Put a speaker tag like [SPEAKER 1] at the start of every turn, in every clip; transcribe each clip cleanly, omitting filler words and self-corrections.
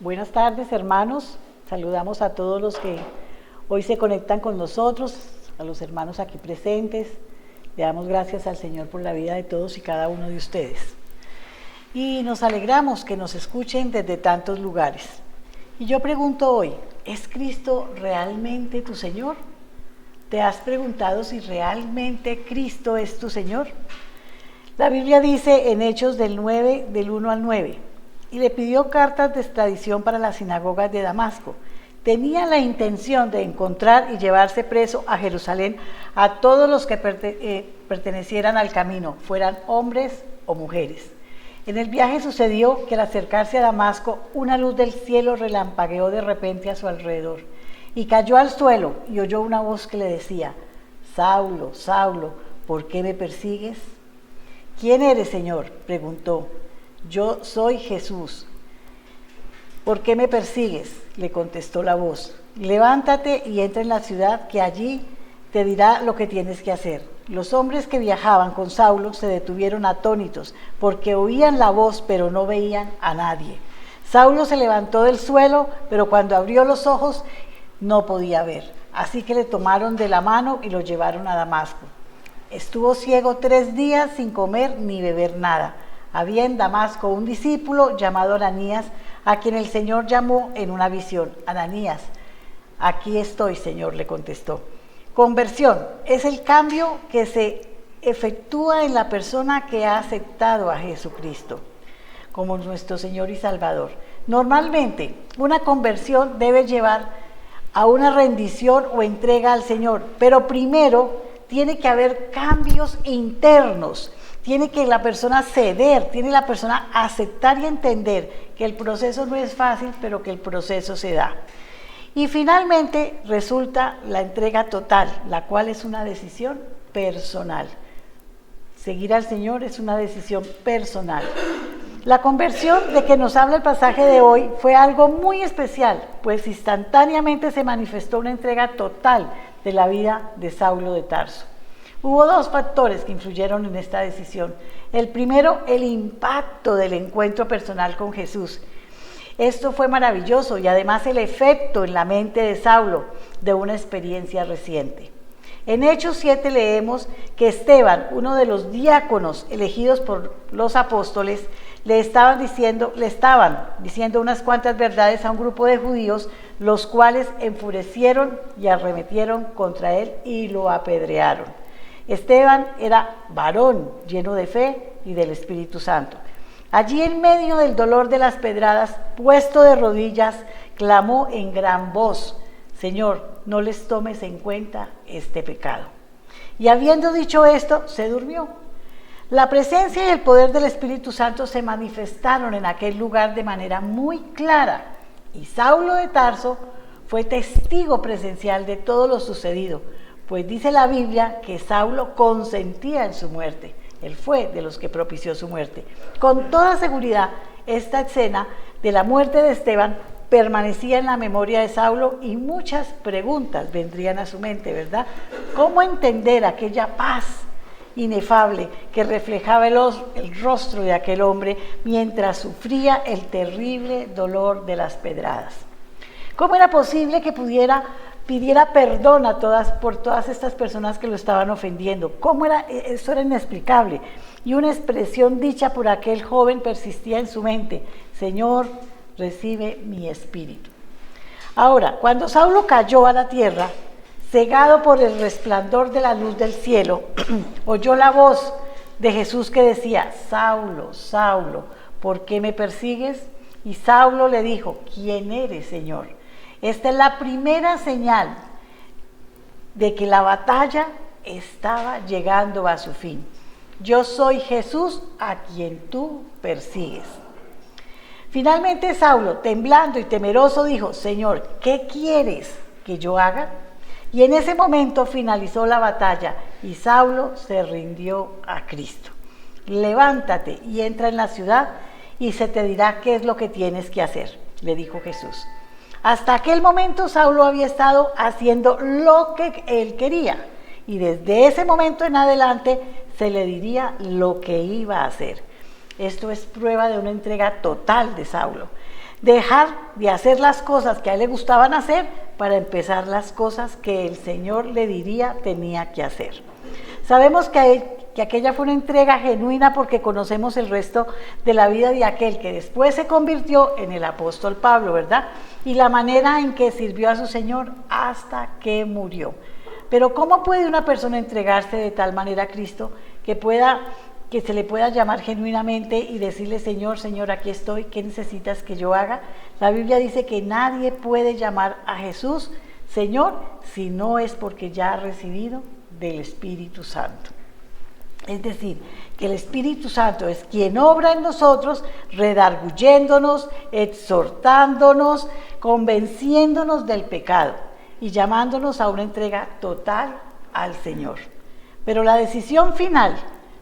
[SPEAKER 1] Buenas tardes, hermanos. Saludamos a todos los que hoy se conectan con nosotros, a los hermanos aquí presentes. Le damos gracias al Señor por la vida de todos y cada uno de ustedes. Y nos alegramos que nos escuchen desde tantos lugares. Y yo pregunto hoy, ¿es Cristo realmente tu Señor? ¿Te has preguntado si realmente Cristo es tu Señor? La Biblia dice en Hechos del 9, del 1 al 9, y le pidió cartas de extradición para las sinagogas de Damasco. Tenía la intención de encontrar y llevarse preso a Jerusalén a todos los que pertenecieran al camino, fueran hombres o mujeres. En el viaje sucedió que al acercarse a Damasco, una luz del cielo relampagueó de repente a su alrededor, y cayó al suelo y oyó una voz que le decía: Saulo, Saulo, ¿por qué me persigues? ¿Quién eres, Señor?, preguntó. Yo soy Jesús. ¿Por qué me persigues?, le contestó la voz. Levántate y entra en la ciudad, que allí te dirá lo que tienes que hacer. Los hombres que viajaban con Saulo se detuvieron atónitos, porque oían la voz, pero no veían a nadie. Saulo se levantó del suelo, pero cuando abrió los ojos no podía ver. Así que le tomaron de la mano y lo llevaron a Damasco. Estuvo ciego 3 días sin comer ni beber nada. Había en Damasco un discípulo llamado Ananías, a quien el Señor llamó en una visión. Ananías, aquí estoy, Señor, le contestó. Conversión es el cambio que se efectúa en la persona que ha aceptado a Jesucristo como nuestro Señor y Salvador. Normalmente, una conversión debe llevar a una rendición o entrega al Señor, pero primero tiene que haber cambios internos. Tiene que la persona ceder, tiene la persona aceptar y entender que el proceso no es fácil, pero que el proceso se da. Y finalmente resulta la entrega total, la cual es una decisión personal. Seguir al Señor es una decisión personal. La conversión de que nos habla el pasaje de hoy fue algo muy especial, pues instantáneamente se manifestó una entrega total de la vida de Saulo de Tarso. Hubo 2 factores que influyeron en esta decisión. El primero, el impacto del encuentro personal con Jesús. Esto fue maravilloso y además el efecto en la mente de Saulo de una experiencia reciente. En Hechos 7 leemos que Esteban, uno de los diáconos elegidos por los apóstoles, le estaban diciendo unas cuantas verdades a un grupo de judíos, los cuales enfurecieron y arremetieron contra él y lo apedrearon. Esteban era varón lleno de fe y del Espíritu Santo. Allí, en medio del dolor de las pedradas, puesto de rodillas, clamó en gran voz: Señor, no les tomes en cuenta este pecado. Y habiendo dicho esto, se durmió. La presencia y el poder del Espíritu Santo se manifestaron en aquel lugar de manera muy clara, y Saulo de Tarso fue testigo presencial de todo lo sucedido, pues dice la Biblia que Saulo consentía en su muerte. Él fue de los que propició su muerte. Con toda seguridad, esta escena de la muerte de Esteban permanecía en la memoria de Saulo y muchas preguntas vendrían a su mente, ¿verdad? ¿Cómo entender aquella paz inefable que reflejaba el rostro de aquel hombre mientras sufría el terrible dolor de las pedradas? ¿Cómo era posible que pidiera perdón por todas estas personas que lo estaban ofendiendo? Eso era inexplicable. Y una expresión dicha por aquel joven persistía en su mente: Señor, recibe mi espíritu. Ahora, cuando Saulo cayó a la tierra, cegado por el resplandor de la luz del cielo, oyó la voz de Jesús que decía: Saulo, Saulo, ¿por qué me persigues? Y Saulo le dijo: ¿Quién eres, Señor? Esta es la primera señal de que la batalla estaba llegando a su fin. Yo soy Jesús a quien tú persigues. Finalmente Saulo, temblando y temeroso, dijo: Señor, ¿qué quieres que yo haga? Y en ese momento finalizó la batalla y Saulo se rindió a Cristo. Levántate y entra en la ciudad y se te dirá qué es lo que tienes que hacer, le dijo Jesús. Hasta aquel momento Saulo había estado haciendo lo que él quería, y desde ese momento en adelante se le diría lo que iba a hacer. Esto es prueba de una entrega total de Saulo. Dejar de hacer las cosas que a él le gustaban hacer para empezar las cosas que el Señor le diría tenía que hacer. Sabemos que aquella fue una entrega genuina porque conocemos el resto de la vida de aquel que después se convirtió en el apóstol Pablo, ¿verdad? Y la manera en que sirvió a su Señor hasta que murió. Pero ¿cómo puede una persona entregarse de tal manera a Cristo que se le pueda llamar genuinamente y decirle: Señor, Señor, aquí estoy, ¿qué necesitas que yo haga? La Biblia dice que nadie puede llamar a Jesús Señor si no es porque ya ha recibido del Espíritu Santo. Es decir, que el Espíritu Santo es quien obra en nosotros, redarguyéndonos, exhortándonos, convenciéndonos del pecado y llamándonos a una entrega total al Señor. Pero la decisión final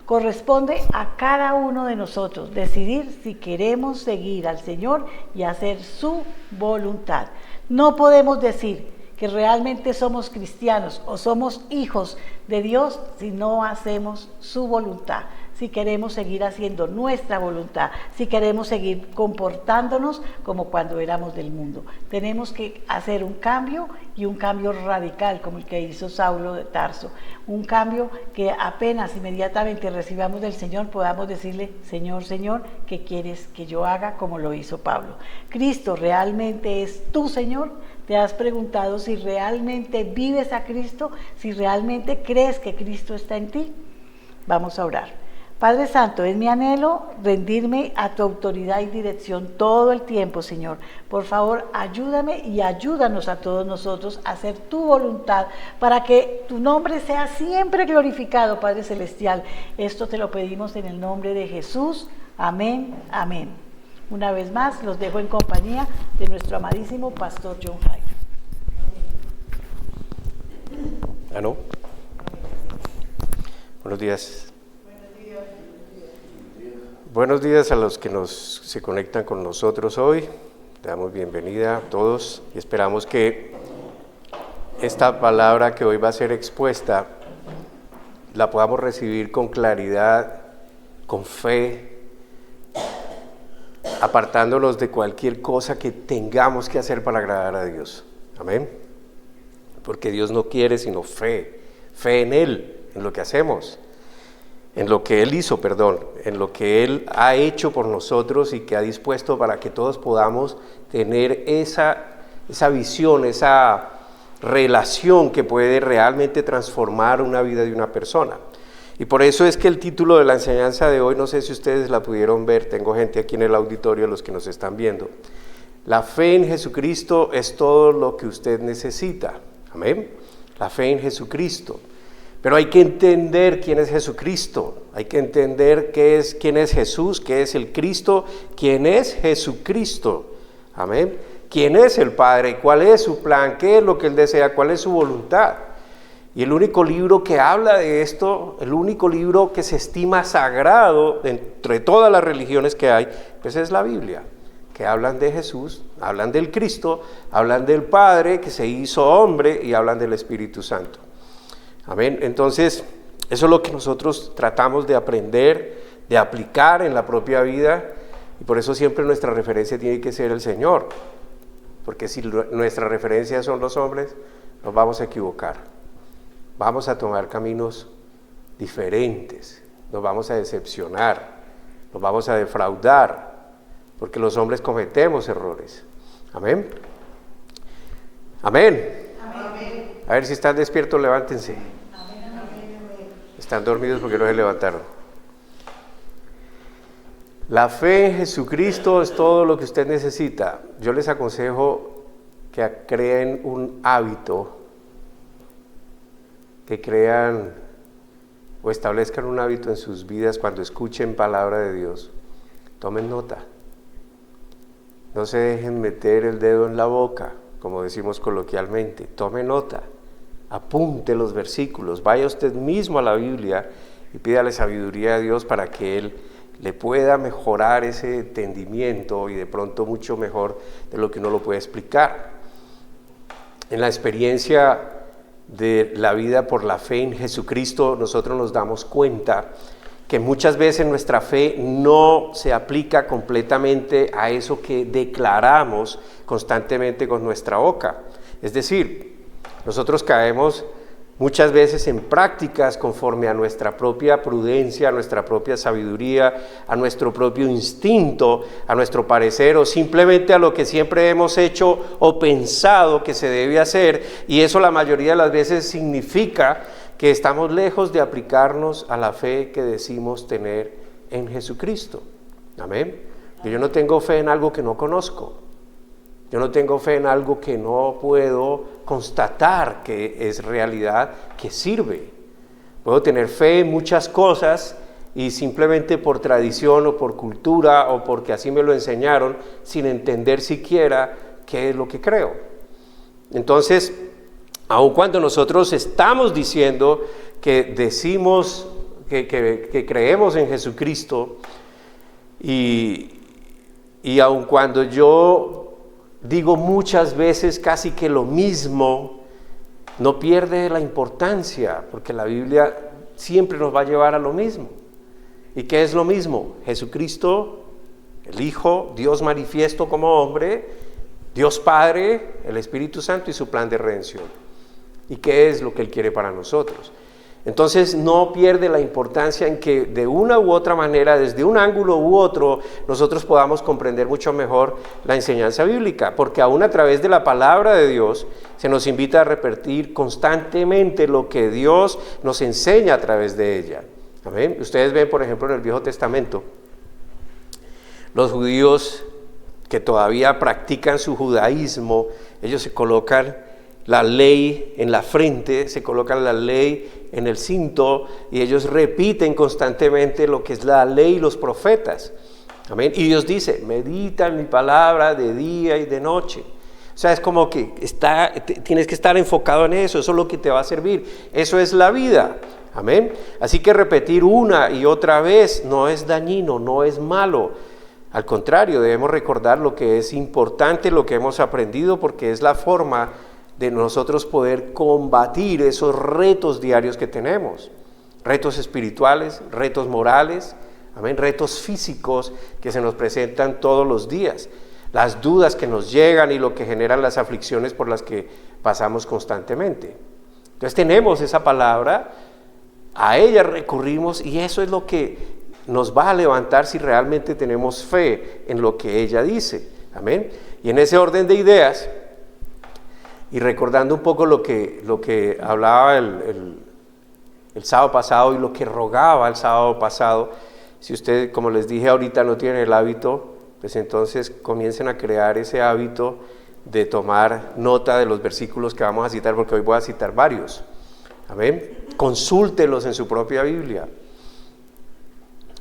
[SPEAKER 1] corresponde a cada uno de nosotros, decidir si queremos seguir al Señor y hacer su voluntad. No podemos decir que realmente somos cristianos o somos hijos de Dios si no hacemos su voluntad, si queremos seguir haciendo nuestra voluntad, si queremos seguir comportándonos como cuando éramos del mundo. Tenemos que hacer un cambio, y un cambio radical como el que hizo Saulo de Tarso, un cambio que apenas inmediatamente recibamos del Señor podamos decirle: Señor, Señor, ¿qué quieres que yo haga? Como lo hizo Pablo. ¿Cristo realmente es tu Señor? ¿Te has preguntado si realmente vives a Cristo? ¿Si realmente crees que Cristo está en ti? Vamos a orar. Padre Santo, es mi anhelo rendirme a tu autoridad y dirección todo el tiempo, Señor. Por favor, ayúdame y ayúdanos a todos nosotros a hacer tu voluntad para que tu nombre sea siempre glorificado, Padre Celestial. Esto te lo pedimos en el nombre de Jesús. Amén, amén. Una vez más, los dejo en compañía de nuestro amadísimo Pastor John Jairo.
[SPEAKER 2] ¿No? Buenos días. Buenos días a los que se conectan con nosotros hoy. Le damos bienvenida a todos y esperamos que esta palabra que hoy va a ser expuesta la podamos recibir con claridad, con fe, apartándonos de cualquier cosa que tengamos que hacer para agradar a Dios. Amén. Porque Dios no quiere sino fe en Él, en lo que hacemos, en lo que Él hizo, en lo que Él ha hecho por nosotros y que ha dispuesto para que todos podamos tener esa visión, esa relación que puede realmente transformar una vida de una persona. Y por eso es que el título de la enseñanza de hoy, no sé si ustedes la pudieron ver, tengo gente aquí en el auditorio, los que nos están viendo. La fe en Jesucristo es todo lo que usted necesita. Amén. La fe en Jesucristo. Pero hay que entender quién es Jesucristo, hay que entender quién es Jesús, qué es el Cristo, quién es Jesucristo. Amén. ¿Quién es el Padre? ¿Cuál es su plan? ¿Qué es lo que Él desea? ¿Cuál es su voluntad? Y el único libro que habla de esto, el único libro que se estima sagrado entre todas las religiones que hay, pues es la Biblia, que hablan de Jesús, hablan del Cristo, hablan del Padre que se hizo hombre y hablan del Espíritu Santo. Amén. Entonces, eso es lo que nosotros tratamos de aprender, de aplicar en la propia vida, y por eso siempre nuestra referencia tiene que ser el Señor, porque si nuestra referencia son los hombres, nos vamos a equivocar, vamos a tomar caminos diferentes, nos vamos a decepcionar, nos vamos a defraudar, porque los hombres cometemos errores. Amén. Amén. Amén. A ver si están despiertos, levántense. Están dormidos porque no se levantaron. La fe en Jesucristo es todo lo que usted necesita. Yo les aconsejo que creen un hábito, que crean o establezcan un hábito en sus vidas cuando escuchen palabra de Dios. Tomen nota. No se dejen meter el dedo en la boca, como decimos coloquialmente. Tome nota. Apunte los versículos, vaya usted mismo a la Biblia y pídale sabiduría a Dios para que Él le pueda mejorar ese entendimiento y de pronto mucho mejor de lo que uno lo puede explicar. En la experiencia de la vida por la fe en Jesucristo, nosotros nos damos cuenta que muchas veces nuestra fe no se aplica completamente a eso que declaramos constantemente con nuestra boca. Es decir, nosotros caemos muchas veces en prácticas conforme a nuestra propia prudencia, a nuestra propia sabiduría, a nuestro propio instinto, a nuestro parecer o simplemente a lo que siempre hemos hecho o pensado que se debe hacer, y eso la mayoría de las veces significa que estamos lejos de aplicarnos a la fe que decimos tener en Jesucristo. Amén. Yo no tengo fe en algo que no conozco. Yo no tengo fe en algo que no puedo constatar que es realidad, que sirve. Puedo tener fe en muchas cosas y simplemente por tradición o por cultura o porque así me lo enseñaron, sin entender siquiera qué es lo que creo. Entonces, aun cuando nosotros estamos diciendo que decimos que creemos en Jesucristo y aun cuando yo digo muchas veces casi que lo mismo, no pierde la importancia, porque la Biblia siempre nos va a llevar a lo mismo. ¿Y qué es lo mismo? Jesucristo, el Hijo, Dios manifiesto como hombre, Dios Padre, el Espíritu Santo y su plan de redención. ¿Y qué es lo que Él quiere para nosotros? Entonces no pierde la importancia en que de una u otra manera, desde un ángulo u otro, nosotros podamos comprender mucho mejor la enseñanza bíblica, porque aún a través de la palabra de Dios se nos invita a repetir constantemente lo que Dios nos enseña a través de ella. Amén. Ustedes ven, por ejemplo, en el Viejo Testamento, los judíos que todavía practican su judaísmo, ellos se colocan la ley en la frente, se colocan la ley en el cinto y ellos repiten constantemente lo que es la ley y los profetas. Amén. Y Dios dice, medita en mi palabra de día y de noche. O sea, es como que tienes que estar enfocado en eso, eso es lo que te va a servir, eso es la vida. Amén. Así que repetir una y otra vez no es dañino, no es malo. Al contrario, debemos recordar lo que es importante, lo que hemos aprendido, porque es la forma de nosotros poder combatir esos retos diarios que tenemos, retos espirituales, retos morales, amén, retos físicos que se nos presentan todos los días, las dudas que nos llegan y lo que generan las aflicciones por las que pasamos constantemente. Entonces tenemos esa palabra, a ella recurrimos y eso es lo que nos va a levantar si realmente tenemos fe en lo que ella dice, amén. Y en ese orden de ideas, y recordando un poco lo que hablaba el sábado pasado y lo que rogaba el sábado pasado, si usted, como les dije ahorita, no tiene el hábito, pues entonces comiencen a crear ese hábito de tomar nota de los versículos que vamos a citar, porque hoy voy a citar varios. Amén. Consúltelos en su propia Biblia.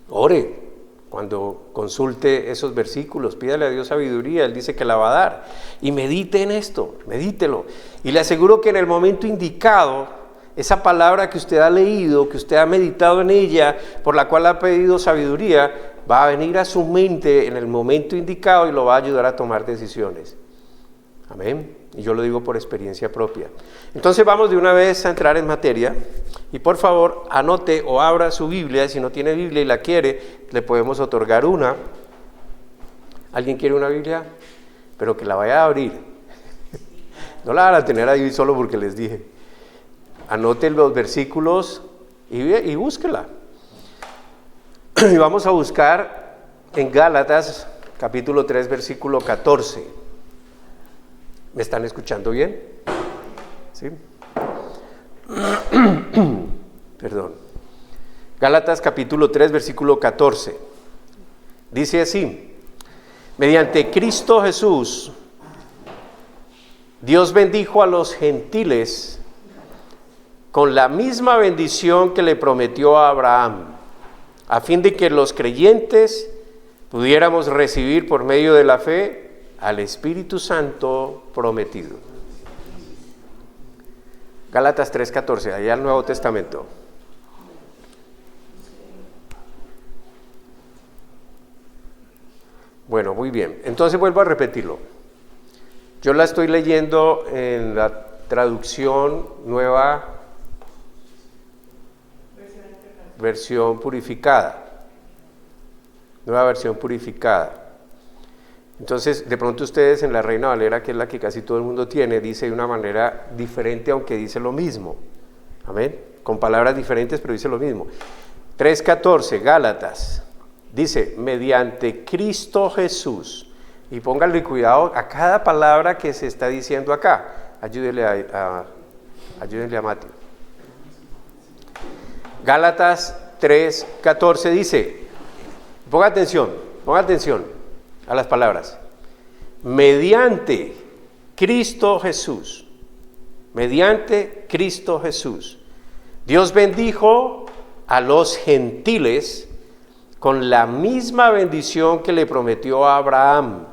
[SPEAKER 2] Ore. Cuando consulte esos versículos, pídale a Dios sabiduría, Él dice que la va a dar. Y medite en esto, medítelo. Y le aseguro que en el momento indicado, esa palabra que usted ha leído, que usted ha meditado en ella, por la cual ha pedido sabiduría, va a venir a su mente en el momento indicado y lo va a ayudar a tomar decisiones. Amén. Y yo lo digo por experiencia propia. Entonces vamos de una vez a entrar en materia. Y por favor, anote o abra su Biblia. Y si no tiene Biblia y la quiere, le podemos otorgar una. ¿Alguien quiere una Biblia? Pero que la vaya a abrir. No la van a tener ahí solo porque les dije. Anote los versículos y búsquela. Y vamos a buscar en Gálatas, capítulo 3, versículo 14. ¿Me están escuchando bien? ¿Sí? Perdón. Gálatas capítulo 3, versículo 14. Dice así: mediante Cristo Jesús, Dios bendijo a los gentiles con la misma bendición que le prometió a Abraham, a fin de que los creyentes pudiéramos recibir por medio de la fe al Espíritu Santo prometido. Gálatas 3:14, allá el Nuevo Testamento. Bueno, muy bien. Entonces vuelvo a repetirlo. Yo la estoy leyendo en la traducción nueva. versión purificada. Nueva versión purificada. Entonces, de pronto ustedes en la Reina Valera, que es la que casi todo el mundo tiene, dice de una manera diferente, aunque dice lo mismo. Amén. Con palabras diferentes, pero dice lo mismo. 3:14, Gálatas. Dice, mediante Cristo Jesús. Y pónganle cuidado a cada palabra que se está diciendo acá. Ayúdenle a Mateo. Gálatas 3:14 dice, ponga atención a las palabras. Mediante Cristo Jesús, Dios bendijo a los gentiles con la misma bendición que le prometió a Abraham,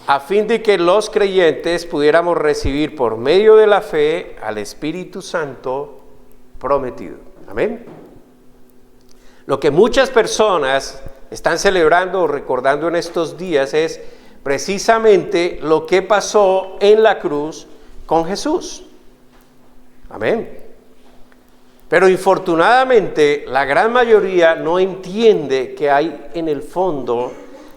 [SPEAKER 2] a fin de que los creyentes pudiéramos recibir por medio de la fe al Espíritu Santo prometido. Amén. Lo que muchas personas están celebrando o recordando en estos días es precisamente lo que pasó en la cruz con Jesús. Amén. Pero infortunadamente la gran mayoría no entiende que hay en el fondo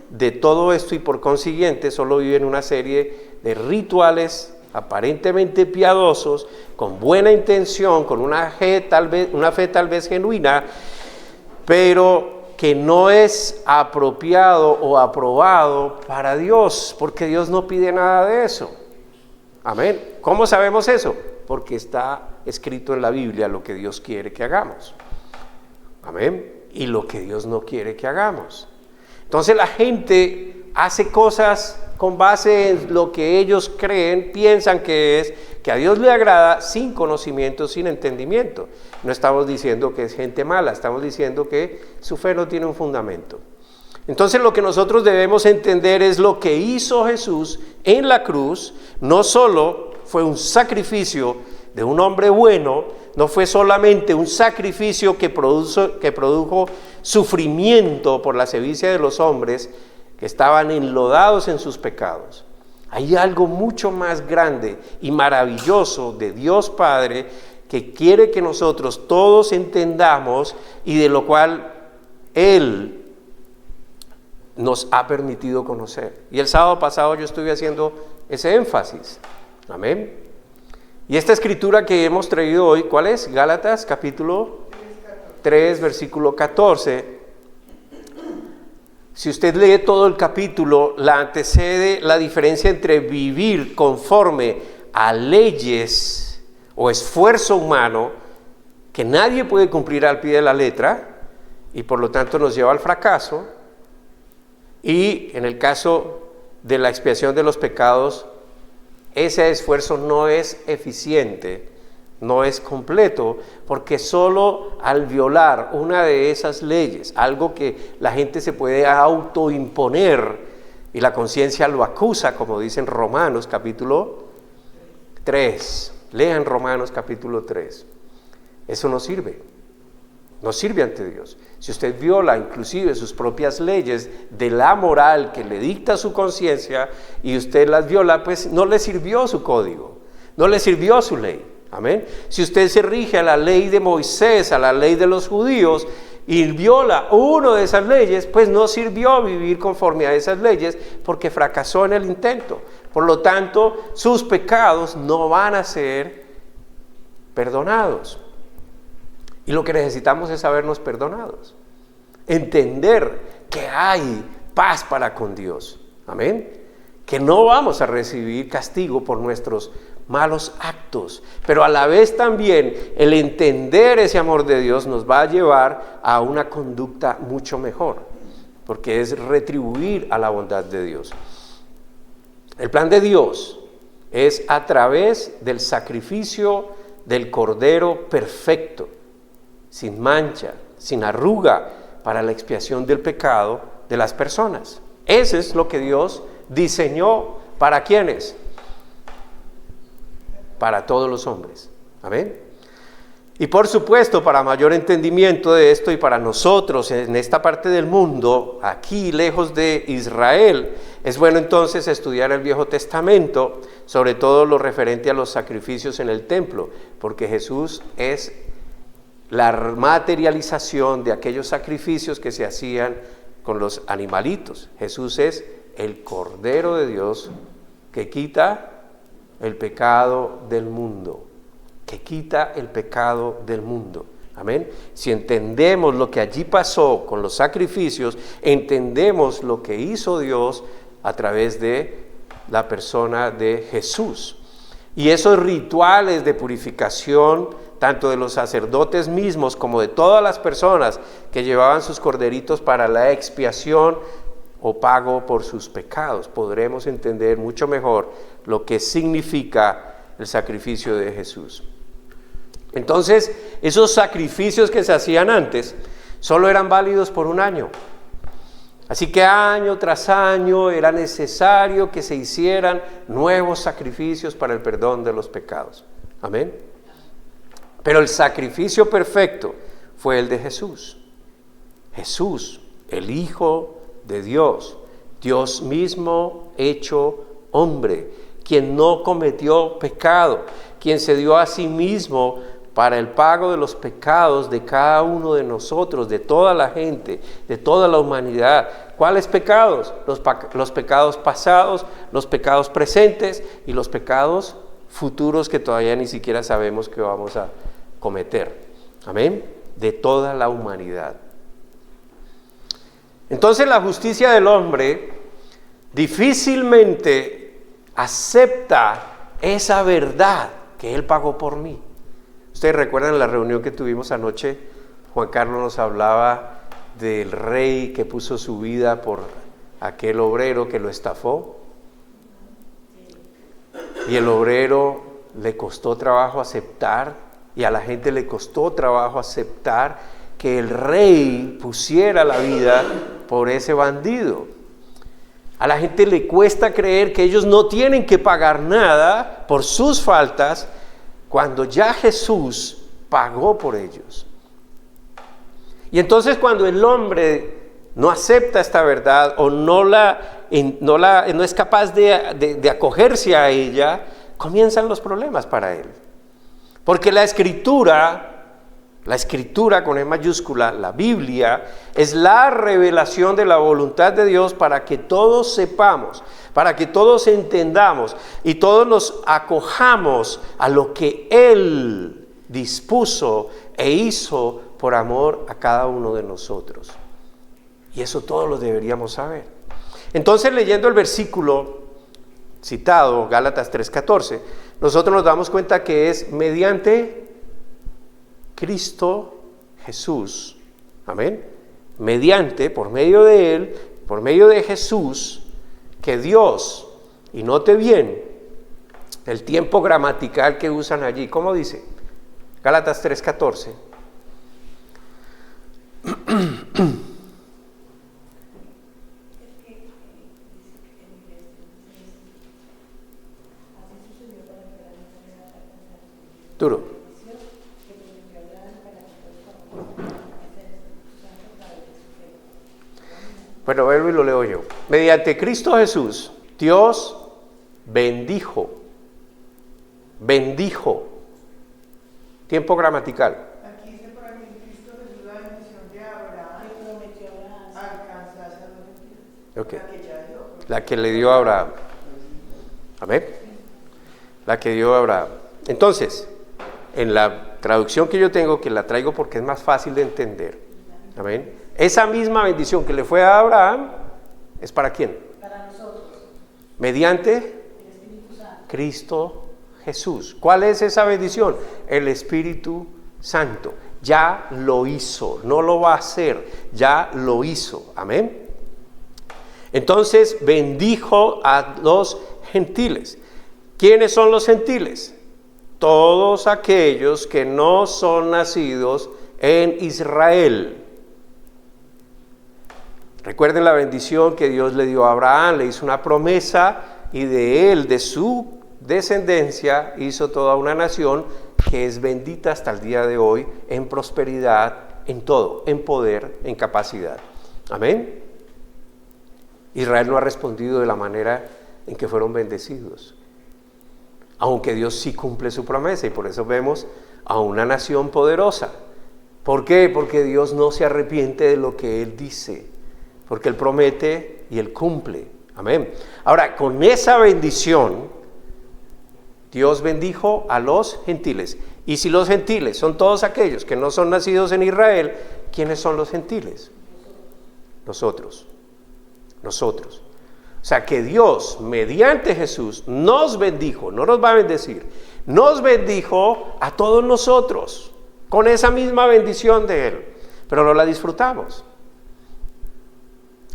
[SPEAKER 2] de todo esto y por consiguiente solo viven una serie de rituales aparentemente piadosos, con buena intención, con una fe tal vez genuina, pero que no es apropiado o aprobado para Dios, porque Dios no pide nada de eso. Amén. ¿Cómo sabemos eso? Porque está escrito en la Biblia lo que Dios quiere que hagamos. Amén. Y lo que Dios no quiere que hagamos. Entonces la gente hace cosas con base en lo que ellos creen, piensan que a Dios le agrada, sin conocimiento, sin entendimiento. No estamos diciendo que es gente mala, estamos diciendo que su fe no tiene un fundamento. Entonces lo que nosotros debemos entender es lo que hizo Jesús en la cruz. No solo fue un sacrificio de un hombre bueno, no fue solamente un sacrificio que produjo sufrimiento por la sevicia de los hombres que estaban enlodados en sus pecados. Hay algo mucho más grande y maravilloso de Dios Padre que quiere que nosotros todos entendamos y de lo cual Él nos ha permitido conocer. Y el sábado pasado yo estuve haciendo ese énfasis. Amén. Y esta escritura que hemos traído hoy, ¿cuál es? Gálatas capítulo 3, versículo 14. Si usted lee todo el capítulo, la antecede la diferencia entre vivir conforme a leyes o esfuerzo humano que nadie puede cumplir al pie de la letra y por lo tanto nos lleva al fracaso, y en el caso de la expiación de los pecados, ese esfuerzo no es eficiente, no es completo, porque solo al violar una de esas leyes, algo que la gente se puede autoimponer y la conciencia lo acusa, como dice en Romanos capítulo 3, lean Romanos capítulo 3, eso no sirve ante Dios. Si usted viola inclusive sus propias leyes de la moral que le dicta su conciencia y usted las viola, pues no le sirvió su código, no le sirvió su ley. Amén. Si usted se rige a la ley de Moisés, a la ley de los judíos y viola una de esas leyes, pues no sirvió vivir conforme a esas leyes porque fracasó en el intento. Por lo tanto, sus pecados no van a ser perdonados. Y lo que necesitamos es sabernos perdonados, entender que hay paz para con Dios, amén, que no vamos a recibir castigo por nuestros malos actos, pero a la vez también el entender ese amor de Dios nos va a llevar a una conducta mucho mejor, porque es retribuir a la bondad de Dios. El plan de Dios es a través del sacrificio del Cordero perfecto, sin mancha, sin arruga, para la expiación del pecado de las personas. Ese es lo que Dios diseñó. ¿Para quiénes? Para todos los hombres. Amén. Y por supuesto, para mayor entendimiento de esto y para nosotros en esta parte del mundo, aquí lejos de Israel, es bueno entonces estudiar el Viejo Testamento, sobre todo lo referente a los sacrificios en el templo, porque Jesús es la materialización de aquellos sacrificios que se hacían con los animalitos. Jesús es el Cordero de Dios que quita el pecado del mundo, que quita el pecado del mundo. Amén. Si entendemos lo que allí pasó con los sacrificios, entendemos lo que hizo Dios a través de la persona de Jesús. Y esos rituales de purificación, tanto de los sacerdotes mismos como de todas las personas que llevaban sus corderitos para la expiación o pago por sus pecados, podremos entender mucho mejor lo que significa el sacrificio de Jesús. Entonces, esos sacrificios que se hacían antes solo eran válidos por un año. Así que año tras año era necesario que se hicieran nuevos sacrificios para el perdón de los pecados. Amén. Pero el sacrificio perfecto fue el de Jesús. Jesús, el Hijo de Dios, Dios mismo hecho hombre, quien no cometió pecado, quien se dio a sí mismo para el pago de los pecados de cada uno de nosotros, de toda la gente, de toda la humanidad. ¿Cuáles pecados? Los pecados pasados, los pecados presentes y los pecados futuros que todavía ni siquiera sabemos que vamos a cometer. Amén. De toda la humanidad. Entonces la justicia del hombre difícilmente acepta esa verdad que Él pagó por mí. Ustedes recuerdan la reunión que tuvimos anoche, Juan Carlos nos hablaba del rey que puso su vida por aquel obrero que lo estafó. Y el obrero le costó trabajo aceptar, y a la gente le costó trabajo aceptar que el rey pusiera la vida por ese bandido. A la gente le cuesta creer que ellos no tienen que pagar nada por sus faltas, cuando ya Jesús pagó por ellos. Y entonces cuando el hombre no acepta esta verdad o no es capaz de acogerse a ella, comienzan los problemas para él. Porque la escritura con E mayúscula, la Biblia, es la revelación de la voluntad de Dios para que todos sepamos, para que todos entendamos y todos nos acojamos a lo que Él dispuso e hizo por amor a cada uno de nosotros. Y eso todos lo deberíamos saber. Entonces, leyendo el versículo citado, Gálatas 3:14, nosotros nos damos cuenta que es mediante Cristo Jesús, amén, por medio de Él, por medio de Jesús, que Dios, y note bien el tiempo gramatical que usan allí, ¿cómo dice? Gálatas 3:14. Duro. Bueno, vuelvo y lo leo yo. Mediante Cristo Jesús, Dios bendijo. Tiempo gramatical.
[SPEAKER 3] Aquí dice por aquí, Cristo Jesús, la bendición de Abraham, que prometió alcanzarse a los gentiles.
[SPEAKER 2] Okay.
[SPEAKER 3] La que ya dio.
[SPEAKER 2] La que le dio a Abraham. Amén. La que dio a Abraham. Entonces, en la traducción que yo tengo, que la traigo porque es más fácil de entender. Amén. Esa misma bendición que le fue a Abraham, ¿es para quién?
[SPEAKER 1] Para nosotros.
[SPEAKER 2] Mediante
[SPEAKER 1] El Espíritu Santo.
[SPEAKER 2] Cristo Jesús. ¿Cuál es esa bendición? El Espíritu Santo. Ya lo hizo, no lo va a hacer, ya lo hizo. Amén. Entonces bendijo a los gentiles. ¿Quiénes son los gentiles? Todos aquellos que no son nacidos en Israel. Recuerden la bendición que Dios le dio a Abraham, le hizo una promesa y de él, de su descendencia, hizo toda una nación que es bendita hasta el día de hoy en prosperidad, en todo, en poder, en capacidad. Amén. Israel no ha respondido de la manera en que fueron bendecidos, aunque Dios sí cumple su promesa, y por eso vemos a una nación poderosa ¿Por qué? Porque Dios no se arrepiente de lo que Él dice, porque Él promete y Él cumple. Amén. Ahora, con esa bendición, Dios bendijo a los gentiles. Y si los gentiles son todos aquellos que no son nacidos en Israel, ¿quiénes son los gentiles? Nosotros. O sea que Dios, mediante Jesús, nos bendijo, no nos va a bendecir, nos bendijo a todos nosotros, con esa misma bendición de Él, pero no la disfrutamos.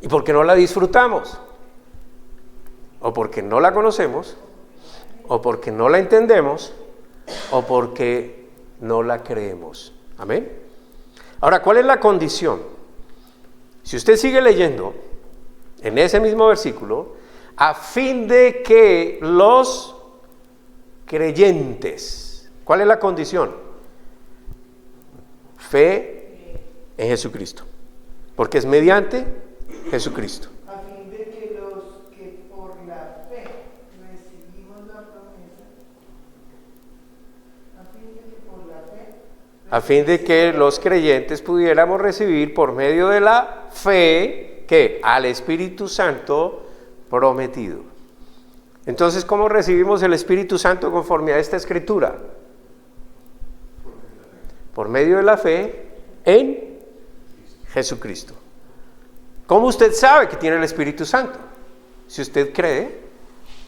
[SPEAKER 2] ¿Y por qué no la disfrutamos? O porque no la conocemos, o porque no la entendemos, o porque no la creemos. Amén. Ahora, ¿cuál es la condición? Si usted sigue leyendo en ese mismo versículo, a fin de que los creyentes, ¿cuál es la condición? Fe en Jesucristo, porque es mediante Jesucristo.
[SPEAKER 3] A fin de que los que por la fe recibimos la promesa,
[SPEAKER 2] A fin de que los creyentes pudiéramos recibir por medio de la fe, ¿qué? Al Espíritu Santo prometido. Entonces, ¿cómo recibimos el Espíritu Santo conforme a esta Escritura? Por medio de la fe en Jesucristo. ¿Cómo usted sabe que tiene el Espíritu Santo? Si usted cree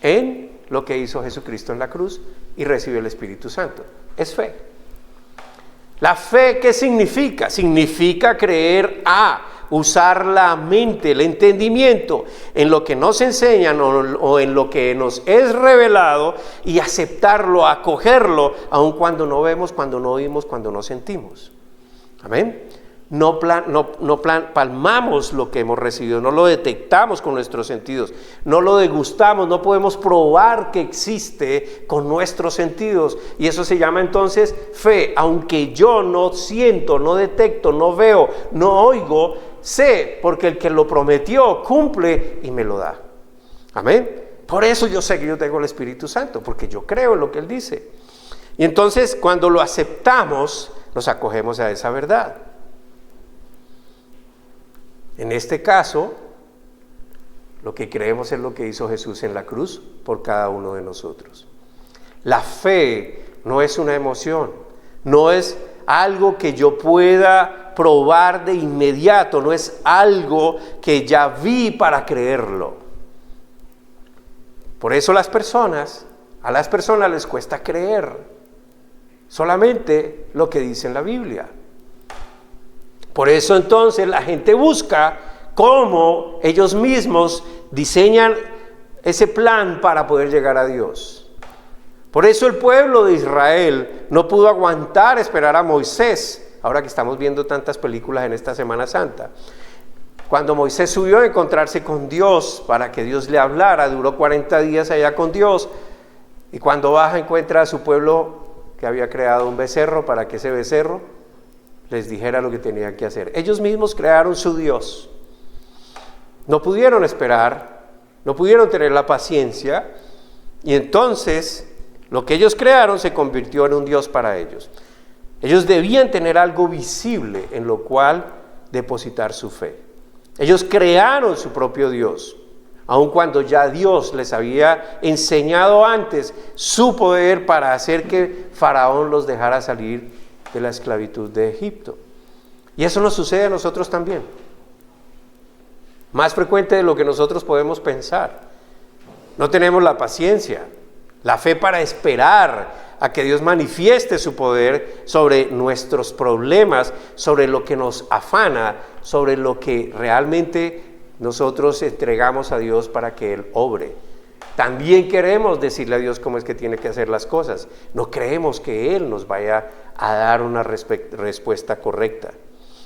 [SPEAKER 2] en lo que hizo Jesucristo en la cruz y recibe el Espíritu Santo. Es fe. ¿La fe qué significa? Significa creer usar la mente, el entendimiento en lo que nos enseñan o en lo que nos es revelado y aceptarlo, acogerlo, aun cuando no vemos, cuando no oímos, cuando no sentimos. Amén. No palmamos lo que hemos recibido, no lo detectamos con nuestros sentidos, no lo degustamos, no podemos probar que existe con nuestros sentidos, y eso se llama entonces fe. Aunque yo no siento, no detecto, no veo, no oigo, sé, porque el que lo prometió cumple y me lo da. Amén. Por eso yo sé que yo tengo el Espíritu Santo, porque yo creo en lo que Él dice. Y entonces cuando lo aceptamos, nos acogemos a esa verdad. En este caso, lo que creemos es lo que hizo Jesús en la cruz por cada uno de nosotros. La fe no es una emoción, no es algo que yo pueda probar de inmediato, no es algo que ya vi para creerlo. Por eso a las personas les cuesta creer solamente lo que dice en la Biblia. Por eso entonces la gente busca cómo ellos mismos diseñan ese plan para poder llegar a Dios. Por eso el pueblo de Israel no pudo aguantar esperar a Moisés, ahora que estamos viendo tantas películas en esta Semana Santa. Cuando Moisés subió a encontrarse con Dios para que Dios le hablara, duró 40 días allá con Dios, y cuando baja encuentra a su pueblo que había creado un becerro para que ese becerro les dijera lo que tenían que hacer. Ellos mismos crearon su Dios. No pudieron esperar, no pudieron tener la paciencia, y entonces lo que ellos crearon se convirtió en un Dios para ellos. Ellos debían tener algo visible en lo cual depositar su fe. Ellos crearon su propio Dios, aun cuando ya Dios les había enseñado antes su poder para hacer que Faraón los dejara salir de la esclavitud de Egipto. Y eso nos sucede a nosotros también, más frecuente de lo que nosotros podemos pensar. No tenemos la paciencia, la fe para esperar a que Dios manifieste su poder sobre nuestros problemas, sobre lo que nos afana, sobre lo que realmente nosotros entregamos a Dios para que Él obre. También queremos decirle a Dios cómo es que tiene que hacer las cosas. No creemos que Él nos vaya a dar una respuesta correcta.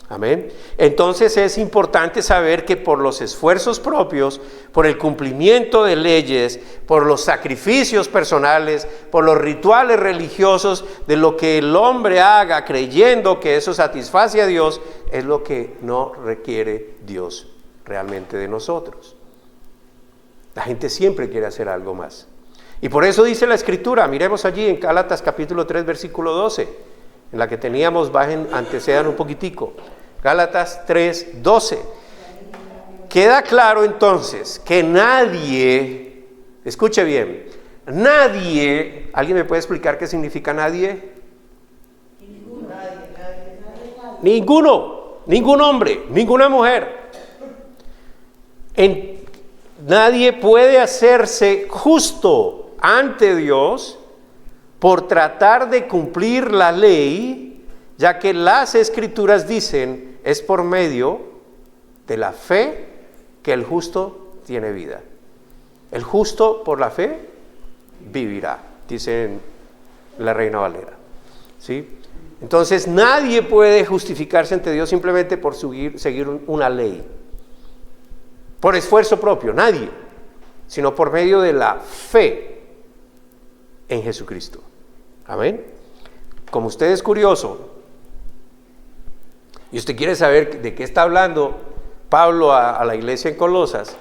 [SPEAKER 2] Amén. Entonces es importante saber que por los esfuerzos propios, por el cumplimiento de leyes, por los sacrificios personales, por los rituales religiosos, de lo que el hombre haga creyendo que eso satisface a Dios, es lo que no requiere Dios realmente de nosotros. La gente siempre quiere hacer algo más. Y por eso dice la Escritura, miremos allí en Gálatas capítulo 3, versículo 12, En la que teníamos, antecedan un poquitico. Gálatas 3:12. Queda claro entonces que nadie, escuche bien, nadie, ¿alguien me puede explicar qué significa nadie? Ninguno, ningún hombre, ninguna mujer. Nadie puede hacerse justo ante Dios por tratar de cumplir la ley, ya que las Escrituras dicen, es por medio de la fe que el justo tiene vida. El justo por la fe vivirá, dice en la Reina Valera. ¿Sí? Entonces nadie puede justificarse ante Dios simplemente por seguir una ley, por esfuerzo propio, nadie, sino por medio de la fe en Jesucristo. Amén. Como usted es curioso y usted quiere saber de qué está hablando Pablo a la iglesia en Colosas,